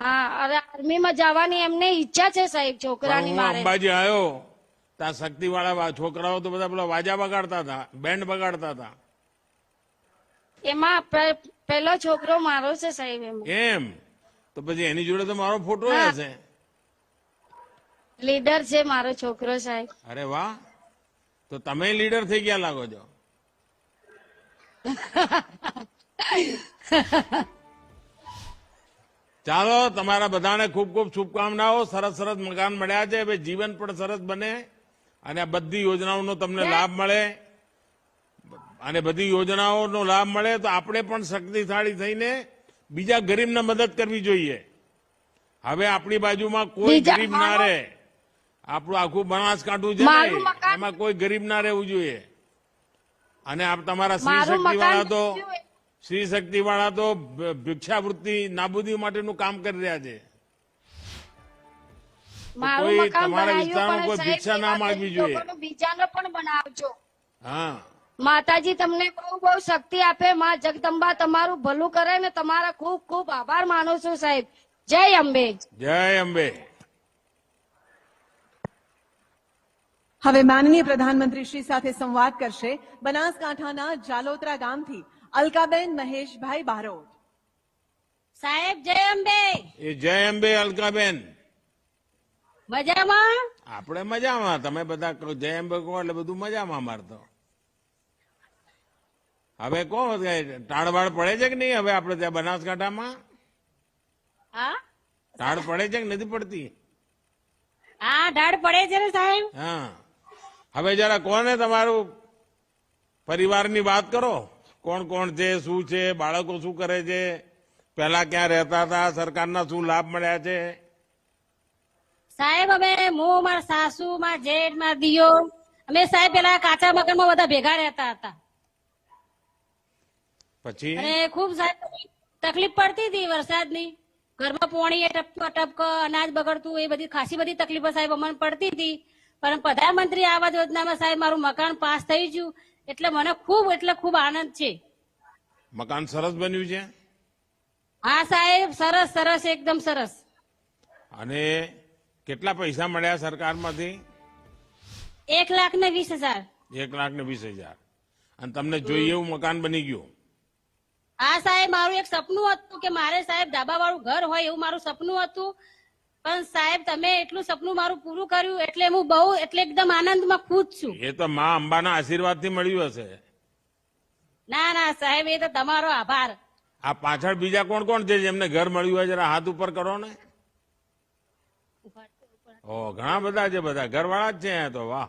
હા, અરે આર્મીમાં જવાની એમને ઈચ્છા છે સાહેબ પણ છોકરાની. હું મારે અંબાજી આવ્યો ત્યાં શક્તિ વાળા છોકરાઓ તો બધા પેલા વાજા બગાડતા હતા, બેન્ડ બગાડતા હતા. એમાં પેલો છોકરો મારો છે સાહેબ. એમાં એમ તો પછી એની જોડે તો મારો ફોટો હા. હશે. લીડર છે મારો છોકરો સાહેબ. અરે વાહ, તો તમે લીડર થઈ ગયા લાગો છો. ચાલો, તમારા બધાને ખૂબ ખૂબ શુભકામનાઓ. સરસ સરસ મકાન મળ્યા છે. હવે જીવન પણ સરસ બને અને આ બધી યોજનાઓનો તમને લાભ મળે. અને બધી યોજનાઓનો લાભ મળે તો આપણે પણ શક્તિશાળી થઈને બીજા ગરીબને મદદ કરવી જોઈએ. હવે આપણી બાજુમાં કોઈ ગરીબ ના રહે. આપણું આખું બનાસકાંઠું છે ને, એમાં કોઈ ગરીબ ના રહેવું જોઈએ. અને આપ તમારા શ્રી શક્તિ વાળા તો ભિક્ષાવૃત્તિ નાબૂદી માટેનું કામ કરી રહ્યા છે. કોઈ તમારા વિસ્તારમાં કોઈ ભિક્ષા ના માંગવી જોઈએ. બીજાનો પણ બનાવજો. હા, માતાજી તમને બહુ બહુ શક્તિ આપે. માં જગદંબા તમારું ભલું કરે ને તમારા ખૂબ ખૂબ આભાર માનું છું સાહેબ. જય અંબે. જય અંબે. હવે માનનીય પ્રધાનમંત્રી શ્રી સાથે સંવાદ કરશે બનાસકાંઠાના જાલોત્રા ગામથી અલકાબેન મહેશભાઈ બારોટ. સાહેબ જય અંબે. એ જય અંબે અલકાબેન. મજામાં? આપણે મજામાં. તમે બધા જય અંબે કહો એટલે બધું મજામાં. અમારે તો હવે કહો, ટાળવાળ પડે છે કે નહીં હવે આપણે ત્યાં બનાસકાંઠામાં? હા, ટાળ પડે છે કે નથી પડતી? હા, ઢાળ પડે છે ને સાહેબ. હા, હવે જરા કોને તમારું પરિવારની વાત કરો. કોણ કોણ છે, શું છે, બાળકો શું કરે છે, પહેલા ક્યાં રહેતા હતા, સરકારના શું લાભ મળ્યા છે? સાહેબ અમે હું, મારા સાસુ, મારા જેઠ, મારા દિયો, અમે સાહેબ પેલા કાચા મકાનમાં બધા ભેગા રહેતા હતા. પછી અને ખૂબ સાહેબ તકલીફ પડતી હતી વરસાદની. ઘરમાં પોણી ટપકો અનાજ બગડતું, એ બધી ખાસી બધી તકલીફો સાહેબ અમને પડતી હતી. પણ પ્રધાનમંત્રી આવાસ યોજનામાં સાહેબ મારું મકાન પાસ થઈ ગયું એટલે મને ખૂબ આનંદ છે. મકાન સરસ બન્યું છે? હા સાહેબ, સરસ સરસ, એકદમ સરસ. અને કેટલા પૈસા મળ્યા સરકારમાંથી? 1,20,000. 1,20,000. અને તમને જોઈએ એવું મકાન બની ગયું? હા સાહેબ, મારું એક સપનું હતું કે મારે સાહેબ ધાબા વાળું ઘર હોય એવું મારું સપનું હતું. પણ સાહેબ તમે એટલું સપનું મારું પૂરું કર્યું એટલે હું બહુ એકદમ આનંદમાં ખુશ છું. એ તો મા અંબાના આશીર્વાદથી મળ્યું હશે. ના ના સાહેબ, એ તો તમારો આભાર. આ પાછળ બીજા કોણ કોણ છે જેમને ઘર મળ્યું હોય? જરા હાથ ઉપર કરો ને. ઓ, ઘણા બધા છે. બધા ઘરવાળા જ છે અહીંયા તો. વાહ.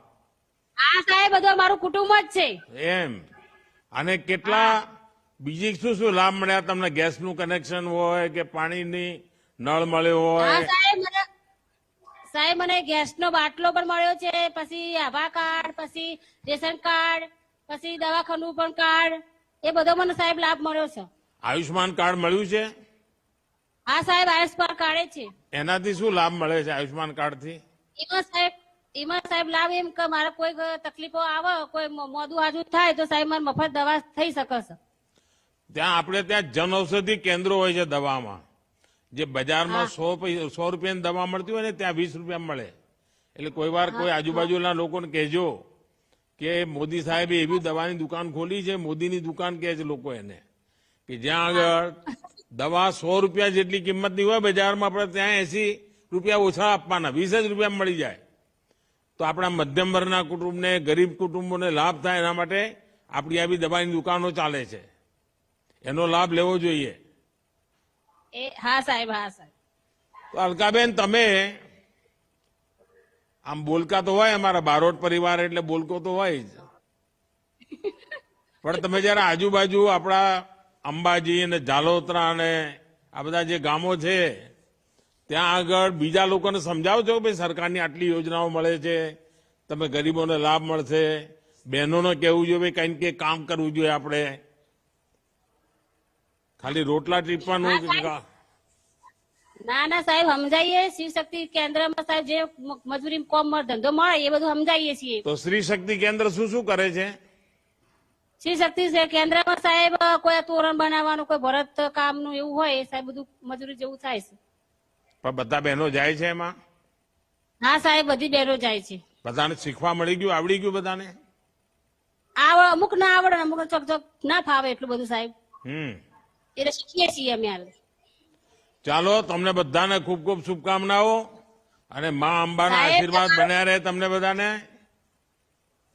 હા સાહેબ, બધું મારું કુટુંબ જ છે. એમ. અને કેટલા બીજી શું શું લાભ મળ્યા તમને? ગેસનું કનેક્શન હોય કે પાણીની નળ મળ્યો હા હોય? સાહેબ મને ગેસનો બાટલો પણ મળ્યો છે, પછી આભા કાર્ડ, પછી રેશન કાર્ડ, પછી દવાખાનું પણ કાર્ડ, એ બધો મને સાહેબ લાભ મળ્યો છે. આયુષ્માન કાર્ડ મળ્યું છે? હા સાહેબ, આયુષ્માન કાર્ડ છે. એનાથી શું લાભ મળે છે આયુષ્માન કાર્ડથી? એમાં સાહેબ લાભ એમ કે મારે કોઈ તકલીફો આવે, કોઈ મોદું આજુ થાય તો સાહેબ મારે મફત દવા થઈ શકે છે. ત્યાં આપણે ત્યાં જનઔષધિ કેન્દ્રો હોય છે દવામાં. જે બજારમાં 100 રૂપિયાની દવા મળતી હોય ને ત્યાં 20 રૂપિયા મળે. એટલે કોઈ વાર કોઈ આજુબાજુના લોકોને કહેજો કે મોદી સાહેબે એવી દવાની દુકાન ખોલી છે, મોદીની દુકાન કહે છે લોકો એને, કે જ્યાં આગળ દવા 100 રૂપિયા જેટલી કિંમતની હોય બજારમાં, આપણે ત્યાં 80 રૂપિયા ઓછા આપવાના, 20 જ રૂપિયા મળી જાય. તો આપણા મધ્યમ વર્ગના કુટુંબને, ગરીબ કુટુંબોને લાભ થાય એના માટે આપણી આવી દવાની દુકાનો ચાલે છે. એનો લાભ લેવો જોઈએ. હા સાહેબ, હા સાહેબ. તો અલકાબેન, તમે આમ બોલકા તો હોય, અમારા બારોટ પરિવાર એટલે બોલકો તો હોય જ, પણ તમે જયારે આજુબાજુ આપણા અંબાજી અને જાલોત્રા અને આ બધા જે ગામો છે ત્યાં આગળ બીજા લોકોને સમજાવો છો કે ભાઈ સરકારની આટલી યોજનાઓ મળે છે, તમે ગરીબોને લાભ મળશે, બહેનોને કહેવું જોઈએ કંઈક કામ કરવું જોઈએ આપણે? ખાલી રોટલા ટીપવાનું ના ના સાહેબ સમજાઈએ શિવ શક્તિ કેન્દ્રમાં સાહેબ જે મજૂરી કોમ ધંધો મળે એ બધું સમજાઈએ છીએ. તો શ્રી શક્તિ કેન્દ્ર શું શું કરે છે? શિવ શક્તિ કેન્દ્રમાં સાહેબ કોઈ તોરણ બનાવવાનું, કોઈ ભરત કામનું એવું હોય એ સાહેબ બધું મજૂરી જેવું થાય છે. પણ બધા બહેનો જાય છે એમાં? હા સાહેબ, બધી બહેનો જાય છે. બધાને શીખવા મળી ગયું, આવડી ગયું બધાને? અમુક ના આવડે, અમુક ચોક ચોક ના ફાવે એટલું બધું સાહેબ. એટલે શીખીએ છીએ અમે હાલ. ચાલો, તમને બધાને ખૂબ ખૂબ શુભકામનાઓ અને મા અંબાના સાહેબ, આશીર્વાદ બન્યા રહે તમને બધાને.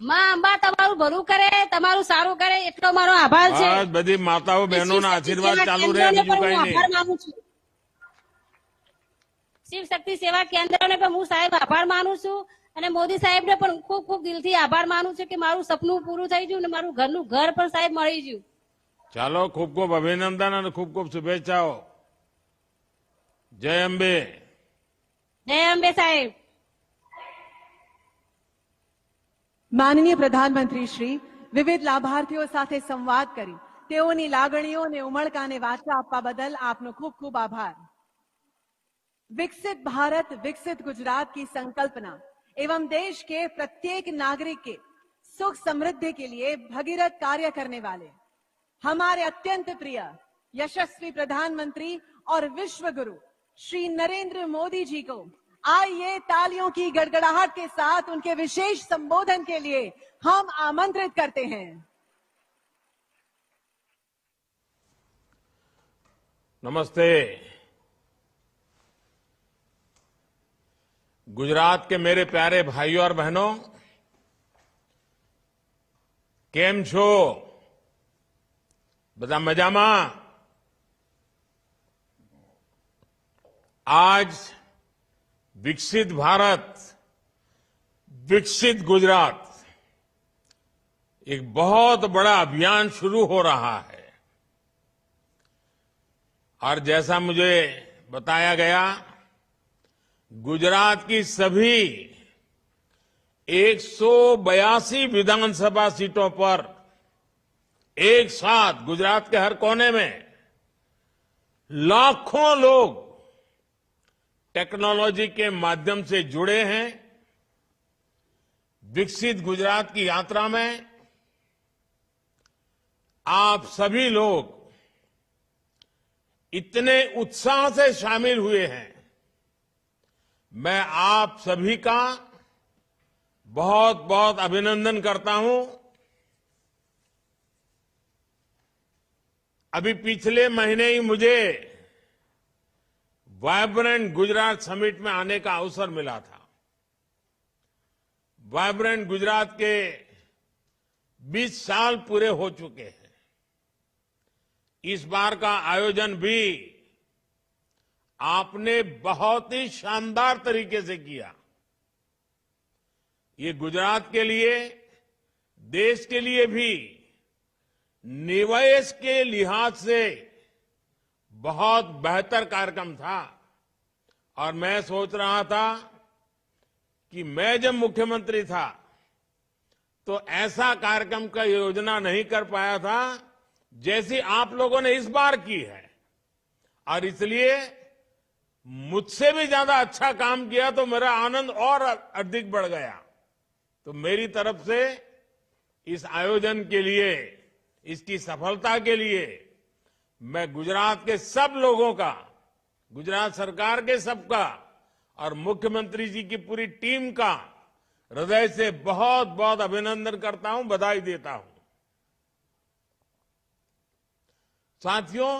માં અંબા તમારું ભલું કરે, તમારું સારું કરે એટલો મારો આભાર છે. બસ બધી માતાઓ બહેનોના આશીર્વાદ ચાલુ રહે, બીજું કઈ નહીં. આભાર માનું છું. શિવ શક્તિ સેવા કેન્દ્રને પણ હું સાહેબ આભાર માનું છું અને મોદી સાહેબને પણ ખૂબ ખૂબ દિલથી આભાર માનું છું કે મારું સપનું પૂરું થઈ ગયું અને મારું ઘરનું ઘર પણ સાહેબ મળી ગયું. ચાલો, ખૂબ ખૂબ અભિનંદન અને ખૂબ ખૂબ શુભેચ્છાઓ. જય અંબે. જય અંબે સાહેબ. માનનીય પ્રધાનમંત્રી શ્રી વિવિધ લાભાર્થીઓ સાથે સંવાદ કરી તેઓની લાગણીઓ અને ઉમળકાને વાચા આપવા બદલ આપનો ખૂબ ખૂબ આભાર. विकसित भारत विकसित गुजरात की संकल्पना एवं देश के प्रत्येक नागरिक के सुख समृद्धि के लिए भगीरथ कार्य करने वाले हमारे अत्यंत प्रिय यशस्वी प्रधानमंत्री और विश्व गुरु श्री नरेंद्र मोदी जी को आइए तालियों की गड़गड़ाहट के साथ उनके विशेष संबोधन के लिए हम आमंत्रित करते हैं. नमस्ते. गुजरात के मेरे प्यारे भाइयों और बहनों, केम छो? બધા મજામાં? आज विकसित भारत विकसित गुजरात एक बहुत बड़ा अभियान शुरू हो रहा है और जैसा मुझे बताया गया, गुजरात की सभी 182 विधानसभा सीटों पर एक साथ गुजरात के हर कोने में लाखों लोग टेक्नोलॉजी के माध्यम से जुड़े हैं. विकसित गुजरात की यात्रा में आप सभी लोग इतने उत्साह से शामिल हुए हैं. मैं आप सभी का बहुत बहुत अभिनंदन करता हूं. अभी पिछले महीने ही मुझे वाइब्रेंट गुजरात समिट में आने का अवसर मिला था. वाइब्रेंट गुजरात के 20 साल पूरे हो चुके हैं. इस बार का आयोजन भी आपने बहुत ही शानदार तरीके से किया. ये गुजरात के लिए, देश के लिए भी निवेश के लिहाज से बहुत बेहतर कार्यक्रम था. और मैं सोच रहा था कि मैं जब मुख्यमंत्री था तो ऐसा कार्यक्रम का योजना नहीं कर पाया था जैसी आप लोगों ने इस बार की है. और इसलिए मुझसे भी ज्यादा अच्छा काम किया तो मेरा आनंद और अधिक बढ़ गया. तो मेरी तरफ से इस आयोजन के लिए, इसकी सफलता के लिए मैं गुजरात के सब लोगों का, गुजरात सरकार के सबका और मुख्यमंत्री जी की पूरी टीम का हृदय से बहुत बहुत अभिनंदन करता हूं, बधाई देता हूं. साथियों,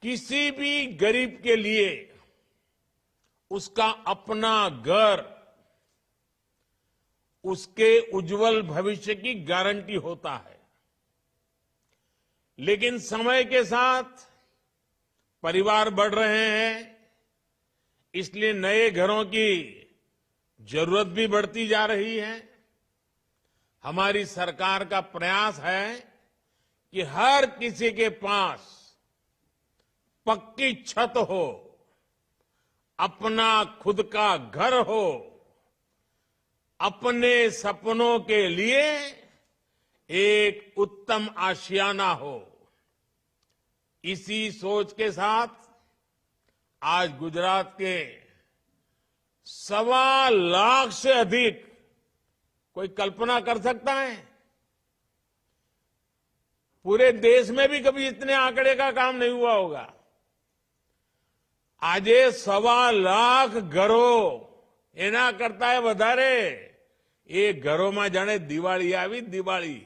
किसी भी गरीब के लिए उसका अपना घर उसके उज्जवल भविष्य की गारंटी होता है. लेकिन समय के साथ परिवार बढ़ रहे हैं, इसलिए नए घरों की जरूरत भी बढ़ती जा रही है. हमारी सरकार का प्रयास है कि हर किसी के पास पक्की छत हो, अपना खुद का घर हो, अपने सपनों के लिए एक उत्तम आशियाना हो. इसी सोच के साथ आज गुजरात के 1.25 लाख से अधिक, कोई कल्पना कर सकता है? पूरे देश में भी कभी इतने आंकड़े का काम नहीं हुआ होगा। આજે 1.25 લાખ ઘરો એના કરતા વધારે એ ઘરોમાં જાણે દિવાળી આવી દિવાળી।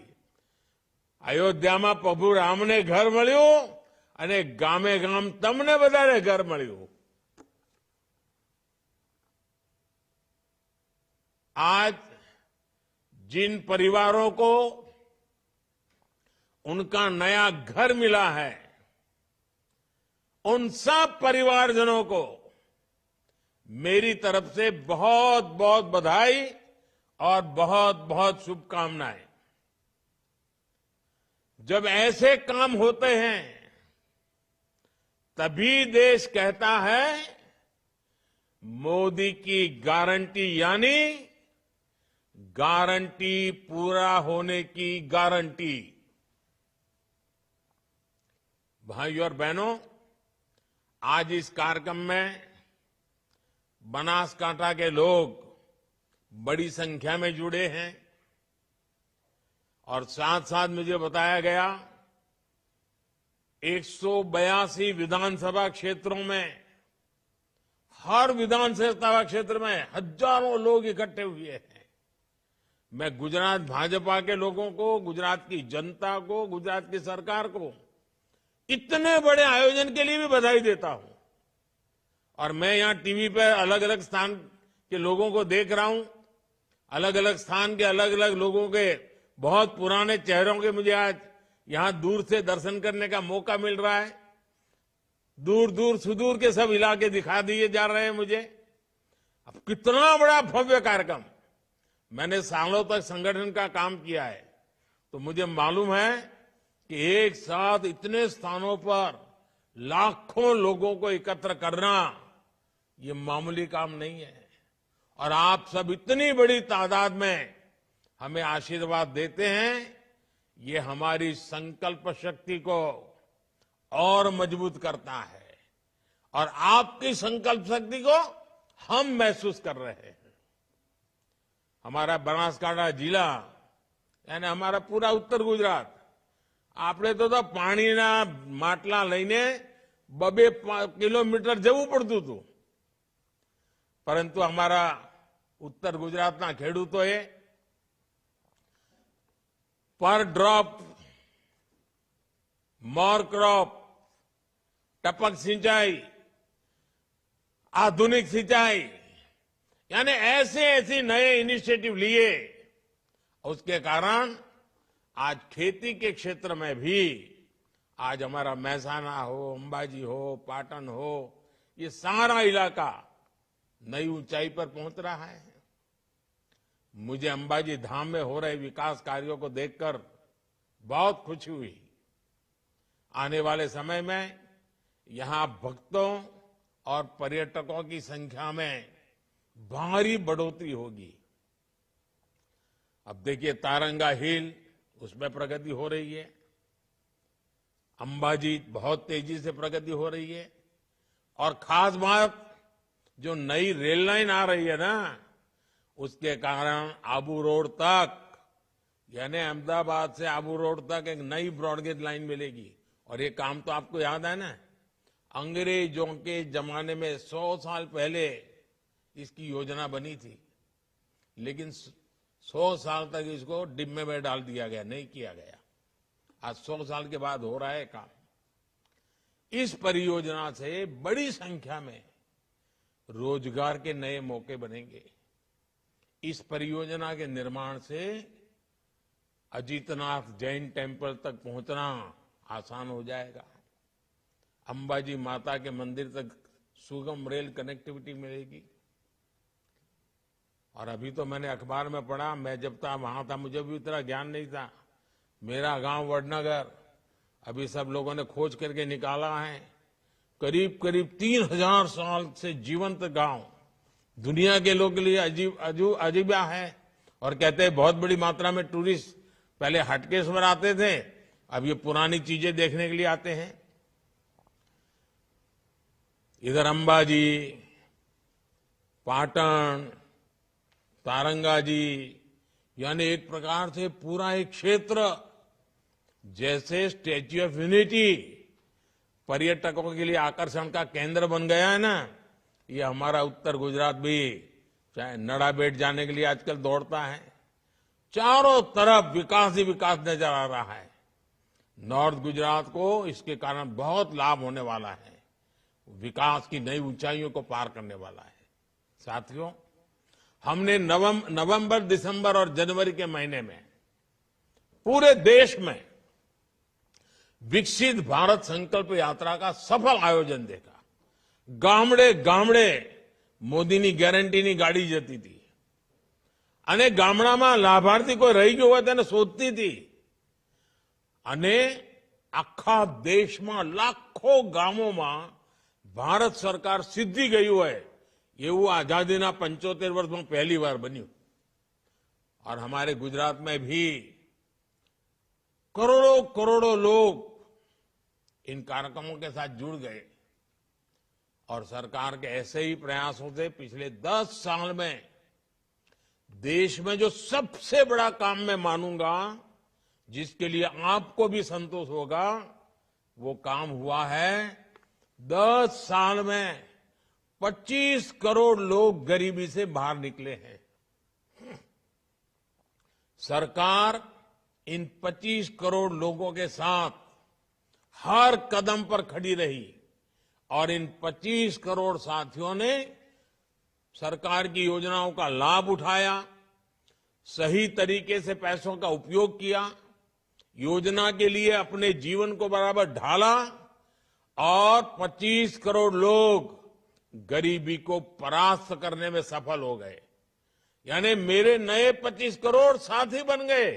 અયોધ્યામાં પ્રભુ રામને ઘર મળ્યું અને ગામે ગામ તમને બધાને ઘર મળ્યું। आज जिन परिवारों को उनका नया घर मिला है, उन सब परिवारजनों को मेरी तरफ से बहुत बहुत बधाई और बहुत बहुत शुभकामनाएं। जब ऐसे काम होते हैं तभी देश कहता है मोदी की गारंटी, यानी गारंटी पूरा होने की गारंटी। भाइयों और बहनों, आज इस कार्यक्रम में बनासकांठा के लोग बड़ी संख्या में जुड़े हैं और साथ साथ मुझे बताया गया 182 विधानसभा क्षेत्रों में, हर विधानसभा क्षेत्र में हजारों लोग इकट्ठे हुए हैं। मैं गुजरात भाजपा के लोगों को, गुजरात की जनता को, गुजरात की सरकार को इतने बड़े आयोजन के लिए भी बधाई देता हूं। और मैं यहां टीवी पर अलग अलग स्थान के लोगों को देख रहा हूं, अलग अलग स्थान के अलग अलग लोगों के बहुत पुराने चेहरों के मुझे आज यहां दूर से दर्शन करने का मौका मिल रहा है। दूर दूर सुदूर के सब इलाके दिखा दिए जा रहे हैं मुझे। अब कितना बड़ा भव्य कार्यक्रम। मैंने सालों तक संगठन का काम किया है तो मुझे मालूम है कि एक साथ इतने स्थानों पर लाखों लोगों को एकत्र करना ये मामूली काम नहीं है। और आप सब इतनी बड़ी तादाद में हमें आशीर्वाद देते हैं, ये हमारी संकल्प शक्ति को और मजबूत करता है और आपकी संकल्प शक्ति को हम महसूस कर रहे हैं। हमारा बनासकांठा जिला यानी हमारा पूरा उत्तर गुजरात, આપણે તો પાણીના માટલા લઈને 2 કિલોમીટર જવું પડતું હતું, પરંતુ અમારા ઉત્તર ગુજરાતના ખેડૂતોએ પર ડ્રોપ મોર ક્રોપ, टपक सिंचाई, आधुनिक सिंचाई, यानी ऐसे ऐसे नए इनिशिएटिव लिए, उसके कारण आज खेती के क्षेत्र में भी आज हमारा महसाना हो, अंबाजी हो, पाटन हो, ये सारा इलाका नई ऊंचाई पर पहुंच रहा है। मुझे अंबाजी धाम में हो रहे विकास कार्यों को देखकर बहुत खुशी हुई। आने वाले समय में यहां भक्तों और पर्यटकों की संख्या में भारी बढ़ोतरी होगी। अब देखिए तारंगा हिल, उसमें प्रगति हो रही है। अंबाजी बहुत तेजी से प्रगति हो रही है। और खास बात, जो नई रेल लाइन आ रही है ना, उसके कारण आबू रोड तक, यानी अहमदाबाद से आबू रोड तक एक नई ब्रॉडगेज लाइन मिलेगी। और ये काम तो आपको याद है ना, अंग्रेजों के जमाने में 100 साल पहले इसकी योजना बनी थी, लेकिन 100 साल तक इसको डिब्बे में डाल दिया गया, नहीं किया गया। आज 100 साल के बाद हो रहा है काम। इस परियोजना से बड़ी संख्या में रोजगार के नए मौके बनेंगे। इस परियोजना के निर्माण से अजीतनाथ जैन टेम्पल तक पहुंचना आसान हो जाएगा। अंबाजी माता के मंदिर तक सुगम रेल कनेक्टिविटी मिलेगी। और अभी तो मैंने अखबार में पढ़ा, मैं जब तक वहां था मुझे भी उतना ज्ञान नहीं था, मेरा गांव वडनगर अभी सब लोगों ने खोज करके निकाला है, करीब करीब 3000 साल से जीवंत गांव, दुनिया के लोगों के लिए अजीबा है। और कहते हैं बहुत बड़ी मात्रा में टूरिस्ट पहले हटकेश्वर आते थे, अब ये पुरानी चीजें देखने के लिए आते हैं। इधर अंबाजी, पाटन, तारंगाजी, यानी एक प्रकार से पूरा एक क्षेत्र जैसे स्टैच्यू ऑफ यूनिटी पर्यटकों के लिए आकर्षण का केंद्र बन गया है ना, ये हमारा उत्तर गुजरात भी चाहे नड़ाबेट जाने के लिए आजकल दौड़ता है। चारों तरफ विकास ही विकास नजर आ रहा है। नॉर्थ गुजरात को इसके कारण बहुत लाभ होने वाला है, विकास की नई ऊंचाइयों को पार करने वाला है। साथियों, हमने नवंबर, दिसंबर और जनवरी के महीने में पूरे देश में विकसित भारत संकल्प यात्रा का सफल आयोजन देखा। गामड़े गामड़े મોદીની ગેરંટીની ગાડી જતી હતી અને ગામડામાં લાભાર્થી કોઈ રહી ગયો હોય તેને શોધતી હતી અને આખા દેશમાં લાખો ગામોમાં ભારત સરકાર સિદ્ધિ ગઈ હોય એવું આઝાદીના 75 વર્ષમાં પહેલી વાર બન્યું। और हमारे गुजरात में भी करोड़ों करोड़ों लोग इन कार्यक्रमों के साथ जुड़ गए और सरकार के ऐसे ही प्रयासों से पिछले 10 साल में देश में जो सबसे बड़ा काम मैं मानूंगा, जिसके लिए आपको भी संतोष होगा, वो काम हुआ है 10 साल में 25 करोड़ लोग गरीबी से बाहर निकले हैं। सरकार इन 25 करोड़ लोगों के साथ हर कदम पर खड़ी रही और इन 25 करोड़ साथियों ने सरकार की योजनाओं का लाभ उठाया, सही तरीके से पैसों का उपयोग किया, योजना के लिए अपने जीवन को बराबर ढाला और 25 करोड़ लोग गरीबी को परास्त करने में सफल हो गए। यानी मेरे नए 25 करोड़ साथी बन गए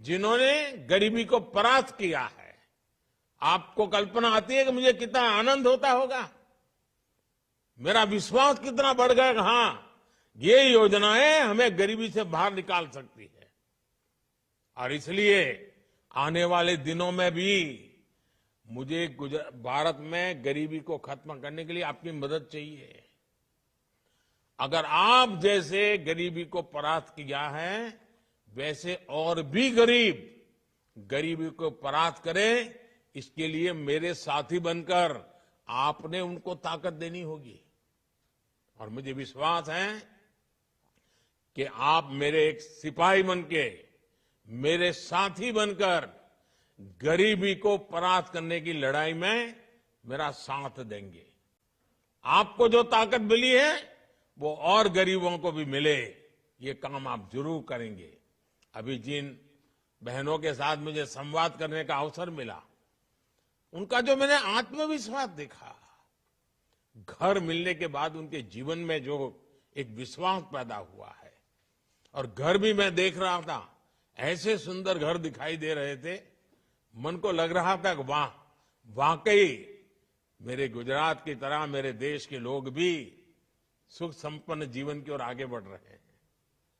जिन्होंने गरीबी को परास्त किया है। आपको कल्पना आती है कि मुझे कितना आनंद होता होगा, मेरा विश्वास कितना बढ़ गया कि हां, ये योजनाएं हमें गरीबी से बाहर निकाल सकती है। और इसलिए आने वाले दिनों में भी मुझे भारत में गरीबी को खत्म करने के लिए आपकी मदद चाहिए। अगर आप जैसे गरीबी को परास्त किया है, वैसे और भी गरीब गरीबी को परास्त करें, इसके लिए मेरे साथी बनकर आपने उनको ताकत देनी होगी। और मुझे विश्वास है कि आप मेरे एक सिपाही बनके, मेरे साथी बनकर गरीबी को परास्त करने की लड़ाई में मेरा साथ देंगे। आपको जो ताकत मिली है वो और गरीबों को भी मिले, ये काम आप जरूर करेंगे। अभी जिन बहनों के साथ मुझे संवाद करने का अवसर मिला, उनका जो मैंने आत्मविश्वास देखा, घर मिलने के बाद उनके जीवन में जो एक विश्वास पैदा हुआ है, और घर भी मैं देख रहा था, ऐसे सुंदर घर दिखाई दे रहे थे, मन को लग रहा था कि वाह, वाकई मेरे गुजरात की तरह मेरे देश के लोग भी सुख संपन्न जीवन की ओर आगे बढ़ रहे हैं।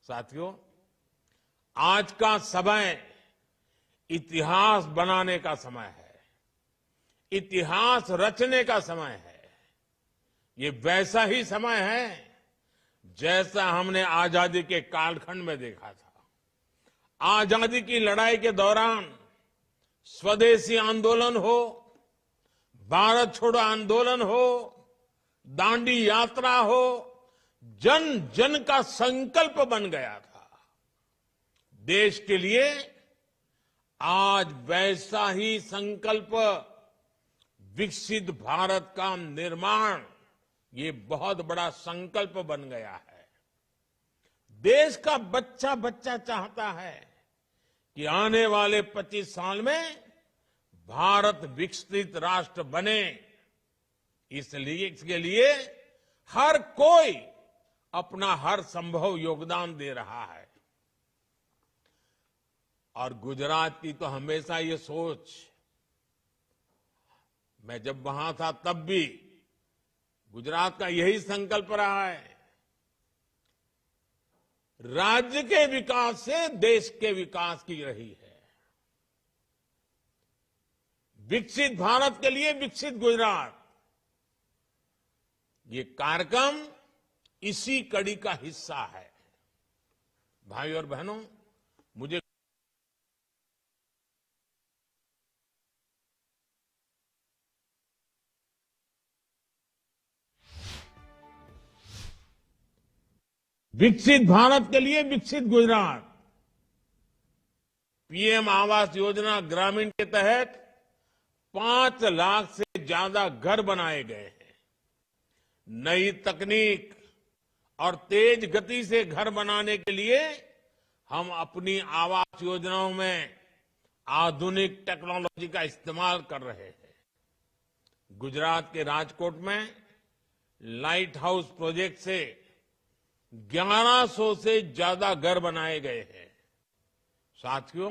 साथियों, आज का समय इतिहास बनाने का समय है, इतिहास रचने का समय है। ये वैसा ही समय है जैसा हमने आजादी के कालखंड में देखा था। आजादी की लड़ाई के दौरान स्वदेशी आंदोलन हो, भारत छोड़ो आंदोलन हो, दांडी यात्रा हो, जन जन का संकल्प बन गया था। देश के लिए आज वैसा ही संकल्प, विकसित भारत का निर्माण, ये बहुत बड़ा संकल्प बन गया है। देश का बच्चा बच्चा चाहता है कि आने वाले 25 साल में भारत विकसित राष्ट्र बने। इसलिए इसके लिए हर कोई अपना हर संभव योगदान दे रहा है। और गुजरात की तो हमेशा ये सोच, मैं जब वहां था तब भी गुजरात का यही संकल्प रहा है, राज्य के विकास से देश के विकास की रही है। विकसित भारत के लिए विकसित गुजरात, ये कार्यक्रम इसी कड़ी का हिस्सा है। भाई और बहनों, मुझे विकसित भारत के लिए विकसित गुजरात पीएम आवास योजना ग्रामीण के तहत 5 लाख से ज्यादा घर बनाए गए हैं। नई तकनीक और तेज गति से घर बनाने के लिए हम अपनी आवास योजनाओं में आधुनिक टेक्नोलॉजी का इस्तेमाल कर रहे हैं। गुजरात के राजकोट में लाइट हाउस प्रोजेक्ट से 1100 से ज्यादा घर बनाए गए हैं। साथियों,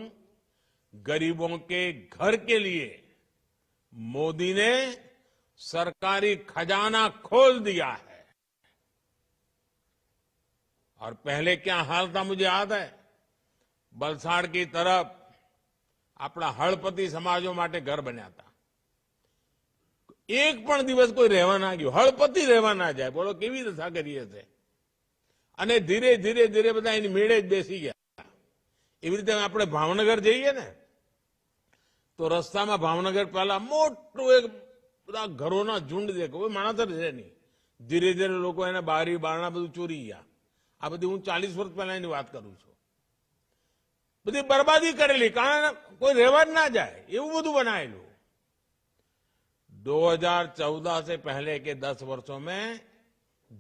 गरीबों के घर के लिए मोदी ने सरकारी खजाना खोल दिया है। और पहले क्या हाल था मुझे याद है, वलसाड़ की तरफ अपना हड़पति समाजों માટે घर बन्या था। एक पण दिवस कोई રહેવા ના ગયો, હળપતિ રહેવા ના જાય, બોલો કેવી દશા કરીએ છે। અને ધીરે ધીરે ધીરે બધા એની મેળે જ બેસી ગયા। એવી રીતે આપણે ભાવનગર જઈએ ને તો રસ્તામાં ભાવનગર પહેલા મોટું એક બધા ઘરોના ઝુંડ દેખો, કોઈ માણસ જ રહે નહીં। ધીરે ધીરે લોકો એને બારી બારણા બધું ચોરી ગયા। આ બધી હું 40 વર્ષ પહેલાની વાત કરું છું। બધી બરબાદી કરેલી, કારણ કોઈ રહેવા જ ના જાય એવું બધું બનાવેલું। 2014 से पहले के 10 वर्षों में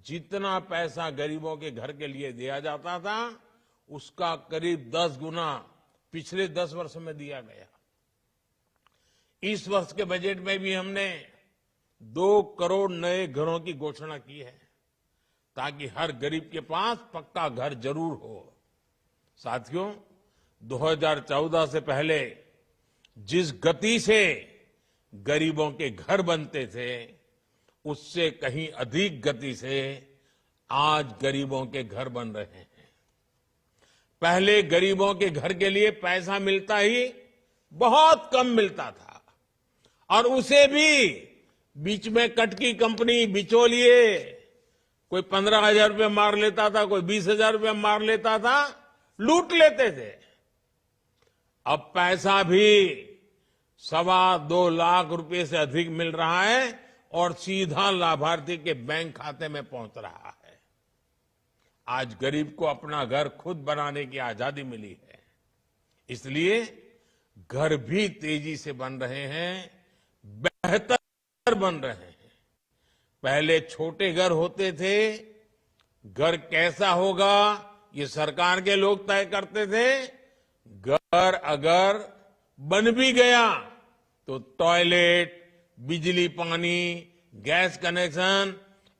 जितना पैसा गरीबों के घर के लिए दिया जाता था उसका करीब 10 गुना पिछले 10 वर्ष में दिया गया। इस वर्ष के बजट में भी हमने 2 करोड़ नए घरों की घोषणा की है ताकि हर गरीब के पास पक्का घर जरूर हो। साथियों, 2014 से पहले जिस गति से गरीबों के घर बनते थे उससे कहीं अधिक गति से आज गरीबों के घर बन रहे हैं। पहले गरीबों के घर के लिए पैसा मिलता ही बहुत कम मिलता था और उसे भी बीच में कटकी कंपनी बिचौलिए कोई 15,000 रुपये मार लेता था, कोई 20,000 रुपये मार लेता था, लूट लेते थे। अब पैसा भी 2.25 लाख रुपए से अधिक मिल रहा है और सीधा लाभार्थी के बैंक खाते में पहुंच रहा है। आज गरीब को अपना घर खुद बनाने की आजादी मिली है, इसलिए घर भी तेजी से बन रहे हैं, बेहतर बन रहे हैं। पहले छोटे घर होते थे, घर कैसा होगा ये सरकार के लोग तय करते थे। घर अगर बन भी गया तो टॉयलेट, बिजली पानी, गैस कनेक्शन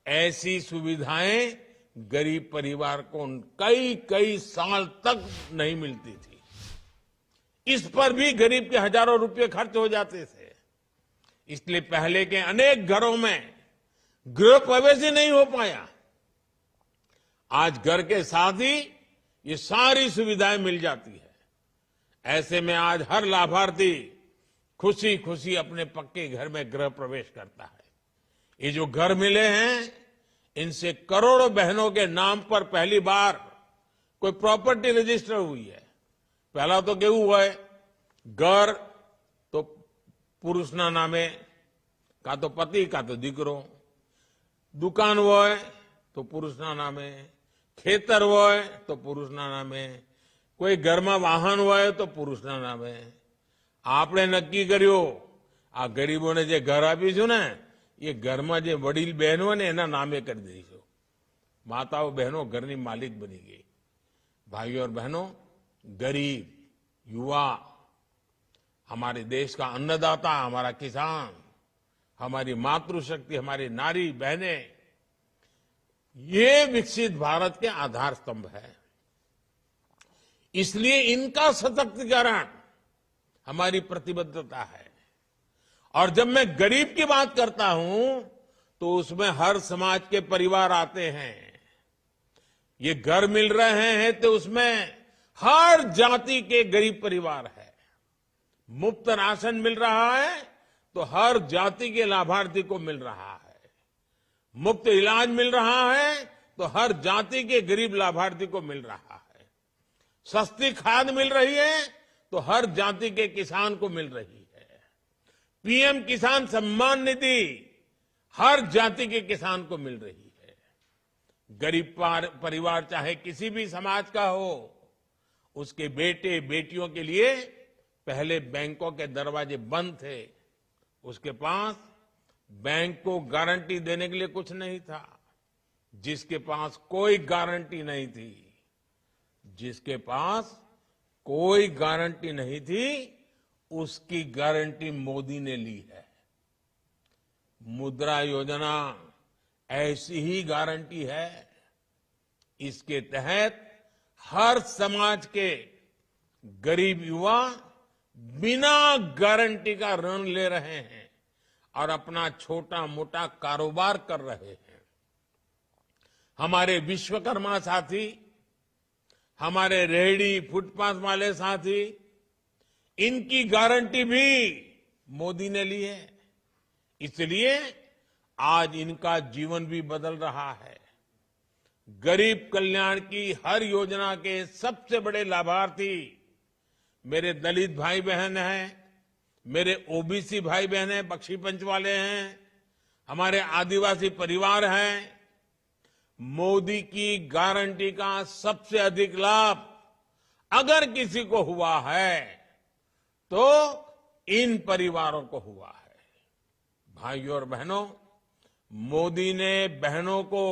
ऐसी सुविधाएं गरीब परिवार को कई साल तक नहीं मिलती थी। इस पर भी गरीब के हजारों रुपए खर्च हो जाते थे। इसलिए पहले के अनेक घरों में गृह प्रवेश ही नहीं हो पाया। आज घर के साथ ही ये सारी सुविधाएं मिल जाती है। ऐसे में आज हर लाभार्थी खुशी खुशी अपने पक्के घर में गृह प्रवेश करता है। ये जो घर मिले हैं इनसे करोड़ों बहनों के नाम पर पहली बार कोई प्रॉपर्टी रजिस्टर हुई है। पहला तो केवू हुआ है, घर तो पुरुषना नामे, का तो पति का तो दीकरो, दुकान હોય તો પુરુષના નામે, ખેતર હોય તો પુરુષના નામે, કોઈ ઘરમાં વાહન હોય તો પુરુષના નામે। આપણે નક્કી કર્યો આ ગરીબોને જે ઘર આપીશું ને એ ઘરમાં જે વડીલ બહેનો હોય ને એના નામે કરી દઈશું। માતાઓ બહેનો ઘરની માલિક બની ગઈ। भाइयों और बहनों, गरीब, युवा, हमारे देश का अन्नदाता, हमारा किसान, हमारी मातृशक्ति, हमारी नारी बहनें, ये विकसित भारत के आधार स्तंभ है। इसलिए इनका सशक्तिकरण हमारी प्रतिबद्धता है। और जब मैं गरीब की बात करता हूं तो उसमें हर समाज के परिवार आते हैं। ये घर मिल रहे हैं तो उसमें हर जाति के गरीब परिवार है। मुफ्त राशन मिल रहा है तो हर जाति के लाभार्थी को मिल रहा है। मुफ्त इलाज मिल रहा है तो हर जाति के गरीब लाभार्थी को मिल रहा है। सस्ती खाद मिल रही है तो हर जाति के किसान को मिल रही है। पीएम किसान सम्मान निधि हर जाति के किसान को मिल रही है। गरीब परिवार चाहे किसी भी समाज का हो, उसके बेटे बेटियों के लिए पहले बैंकों के दरवाजे बंद थे। उसके पास बैंक को गारंटी देने के लिए कुछ नहीं था। जिसके पास कोई गारंटी नहीं थी, जिसके पास कोई गारंटी नहीं थी, उसकी गारंटी मोदी ने ली है। मुद्रा योजना ऐसी ही गारंटी है। इसके तहत हर समाज के गरीब युवा बिना गारंटी का ऋण ले रहे हैं और अपना छोटा मोटा कारोबार कर रहे हैं। हमारे विश्वकर्मा साथी, हमारे रेहड़ी फुटपाथ वाले साथी, इनकी गारंटी भी मोदी ने ली है। इसलिए आज इनका जीवन भी बदल रहा है। गरीब कल्याण की हर योजना के सबसे बड़े लाभार्थी मेरे दलित भाई बहन हैं, मेरे ओबीसी भाई बहन हैं, बख्शी पंच वाले हैं, हमारे आदिवासी परिवार हैं। मोदी की गारंटी का सबसे अधिक लाभ अगर किसी को हुआ है तो इन परिवारों को हुआ है। भाइयों और बहनों, मोदी ने बहनों को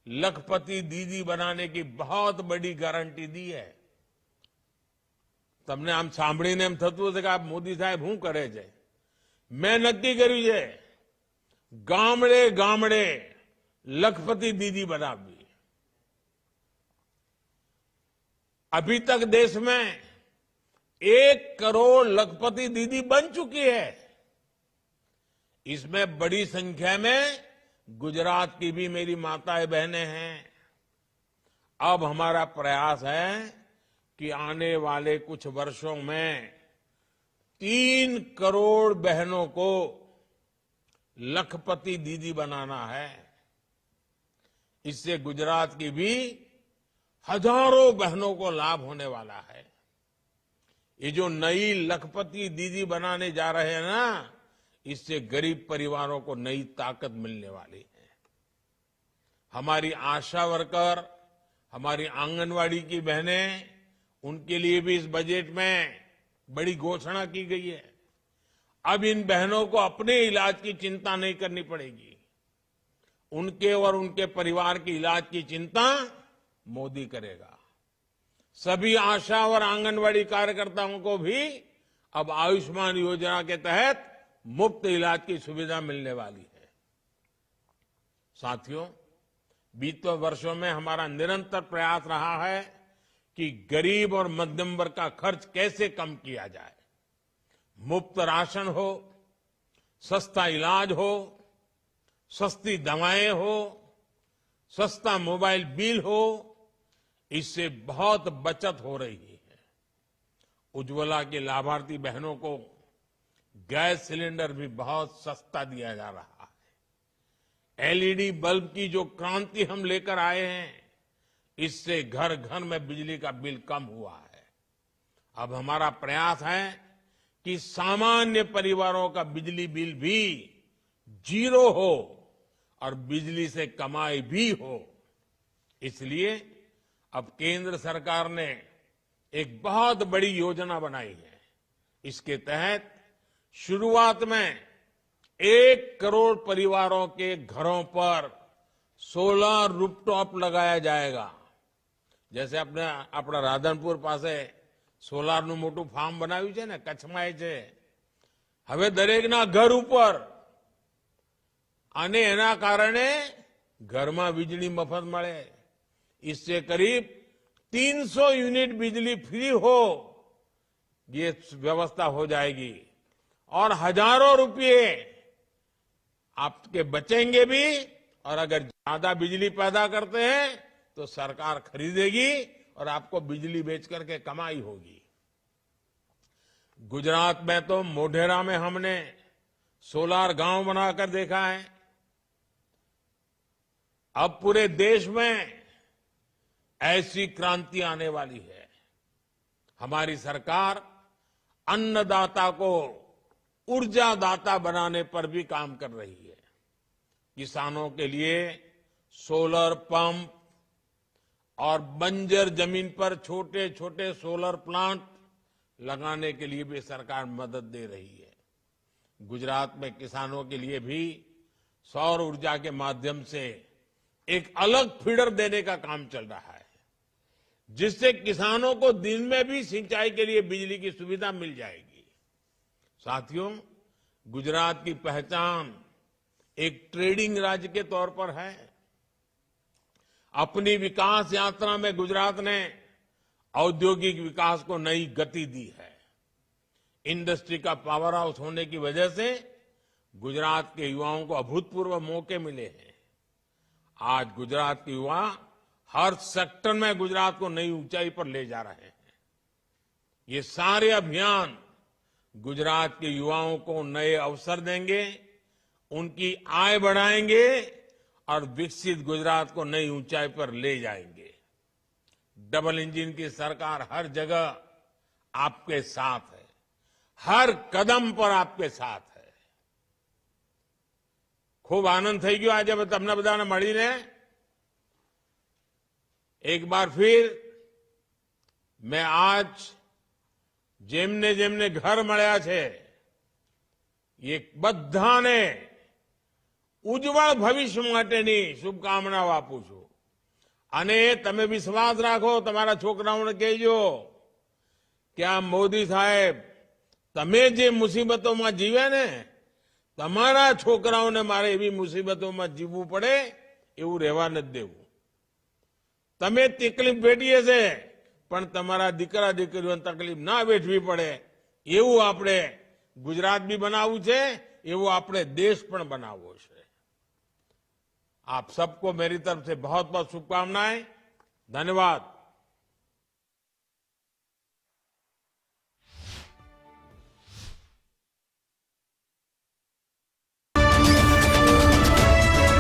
लखपति दीदी बनाने की बहुत बड़ी गारंटी दी है। તમને આમ સાંભળીને એમ થતું હશે કે આ મોદી સાહેબ શું કરે છે। મેં નક્કી કર્યું છે ગામડે ગામડે लखपति दीदी बनावी। अभी तक देश में 1 करोड़ लखपति दीदी बन चुकी है। इसमें बड़ी संख्या में गुजरात की भी मेरी माताएं बहनें हैं। अब हमारा प्रयास है कि आने वाले कुछ वर्षों में 3 करोड़ बहनों को लखपति दीदी बनाना है। इससे गुजरात की भी हजारों बहनों को लाभ होने वाला है। ये जो नई लखपति दीदी बनाने जा रहे हैं ना, इससे गरीब परिवारों को नई ताकत मिलने वाली है। हमारी आशा वर्कर, हमारी आंगनवाड़ी की बहनें, उनके लिए भी इस बजट में बड़ी घोषणा की गई है। अब इन बहनों को अपने इलाज की चिंता नहीं करनी पड़ेगी। उनके और उनके परिवार के इलाज की चिंता मोदी करेगा। सभी आशा और आंगनवाड़ी कार्यकर्ताओं को भी अब आयुष्मान योजना के तहत मुफ्त इलाज की सुविधा मिलने वाली है। साथियों, बीते वर्षों में हमारा निरंतर प्रयास रहा है कि गरीब और मध्यम वर्ग का खर्च कैसे कम किया जाए। मुफ्त राशन हो, सस्ता इलाज हो, सस्ती दवाएं हो, सस्ता मोबाइल बिल हो, इससे बहुत बचत हो रही है। उज्ज्वला के लाभार्थी बहनों को गैस सिलेंडर भी बहुत सस्ता दिया जा रहा है। एलईडी बल्ब की जो क्रांति हम लेकर आए हैं, इससे घर घर में बिजली का बिल कम हुआ है। अब हमारा प्रयास है कि सामान्य परिवारों का बिजली बिल भी 0 हो और बिजली से कमाई भी हो। इसलिए अब केंद्र सरकार ने एक बहुत बड़ी योजना बनाई है। इसके तहत शुरुआत में 1 करोड़ परिवारों के घरों पर सोलर रूफटॉप लगाया जाएगा। जैसे अपना राधनपुर પાસે સોલારનું મોટું ફાર્મ બનાવ્યું છે ને, કચ્છમાં છે। હવે દરેકના ઘર ઉપર અને એના કારણે ઘરમાં વીજળી મફત મળે। इससे करीब 300 यूनिट बिजली फ्री हो, ये व्यवस्था हो जाएगी और हजारों रुपये आपके बचेंगे भी। और अगर ज्यादा बिजली पैदा करते हैं तो सरकार खरीदेगी और आपको बिजली बेच करके कमाई होगी। गुजरात में तो मोढेरा में हमने सोलार गांव बनाकर देखा है। अब पूरे देश में ऐसी क्रांति आने वाली है। हमारी सरकार अन्नदाता को ऊर्जादाता बनाने पर भी काम कर रही है। किसानों के लिए सोलर पंप और बंजर जमीन पर छोटे छोटे सोलर प्लांट लगाने के लिए भी सरकार मदद दे रही है। गुजरात में किसानों के लिए भी सौर ऊर्जा के माध्यम से एक अलग फीडर देने का काम चल रहा है, जिससे किसानों को दिन में भी सिंचाई के लिए बिजली की सुविधा मिल जाएगी। साथियों, गुजरात की पहचान एक ट्रेडिंग राज्य के तौर पर है। अपनी विकास यात्रा में गुजरात ने औद्योगिक विकास को नई गति दी है। इंडस्ट्री का पावर हाउस होने की वजह से गुजरात के युवाओं को अभूतपूर्व मौके मिले हैं। आज गुजरात के युवा हर सेक्टर में गुजरात को नई ऊंचाई पर ले जा रहे हैं। ये सारे अभियान गुजरात के युवाओं को नए अवसर देंगे, उनकी आय बढ़ाएंगे और विकसित गुजरात को नई ऊंचाई पर ले जाएंगे। डबल इंजन की सरकार हर जगह आपके साथ है, हर कदम पर आपके साथ है। ખૂબ આનંદ થઈ ગયો આજે તમને બધાને મળીને। एक बार फिर मैं आज જેમને જેમને ઘર મળ્યા છે એ બધાને ઉજ્જવળ ભવિષ્ય માટેની શુભકામનાઓ આપું છું। અને તમે વિશ્વાસ રાખો, તમારા છોકરાઓને કહેજો કે આ મોદી સાહેબ તમે જે મુસીબતોમાં જીવે ને, તમારા છોકરાઓને મારે એવી મુસીબતોમાં જીવવું પડે એવું રહેવા નથી દેવું। તમે તકલીફ વેઠી હશે પણ તમારા દીકરા દીકરીઓને તકલીફ ના વેઠવી પડે એવું આપણે ગુજરાત બી બનાવવું છે, એવું આપણે દેશ પણ બનાવવો છે। आप सबको मेरी तरफ से बहुत बहुत शुभकामनाएं। धन्यवाद।